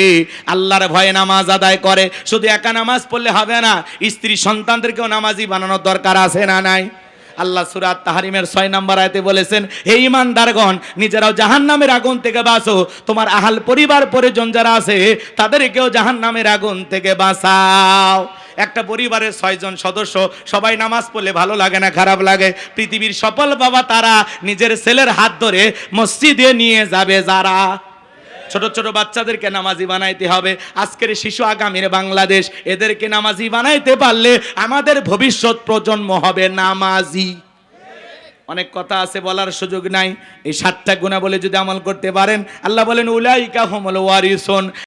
আল্লাহর ভয়ে নামাজ আদায় করে। শুধু একা নামাজ পড়লে হবে না, স্ত্রী সন্তানদেরকেও নামাজি বানানোর দরকার আছে না নাই? আল্লাহ সূরা তাহরিমের 6 নম্বর আয়াতে বলেছেন, হে ঈমানদারগণ, নিজেরাও জাহান্নামের আগুন থেকে বাঁচো, তোমার আহাল পরিবার পরিজন যারা আছে তাদেরকেও জাহান্নামের আগুন থেকে বাঁচাও। একটা পরিবারের 6 জন সদস্য সবাই নামাজ পড়লে ভালো লাগে না, খারাপ লাগে? পৃথিবীর সফল বাবা তারা নিজের ছেলের হাত ধরে মসজিদে নিয়ে যাবে যারা। ছোট ছোট বাচ্চাদেরকে নামাজি বানাইতে হবে। আজকের শিশু আগামীর বাংলাদেশ, এদেরকে নামাজি বানাইতে পারলে আমাদের ভবিষ্যৎ প্রজন্ম হবে নামাজি। অনেক কথা আছে, বলার সুযোগ নাই। এই 7টা গুনাহ বলে যদি আমল করতে পারেন, আল্লাহ বলেন উলাইকা হুমুল ওয়ারিসুন,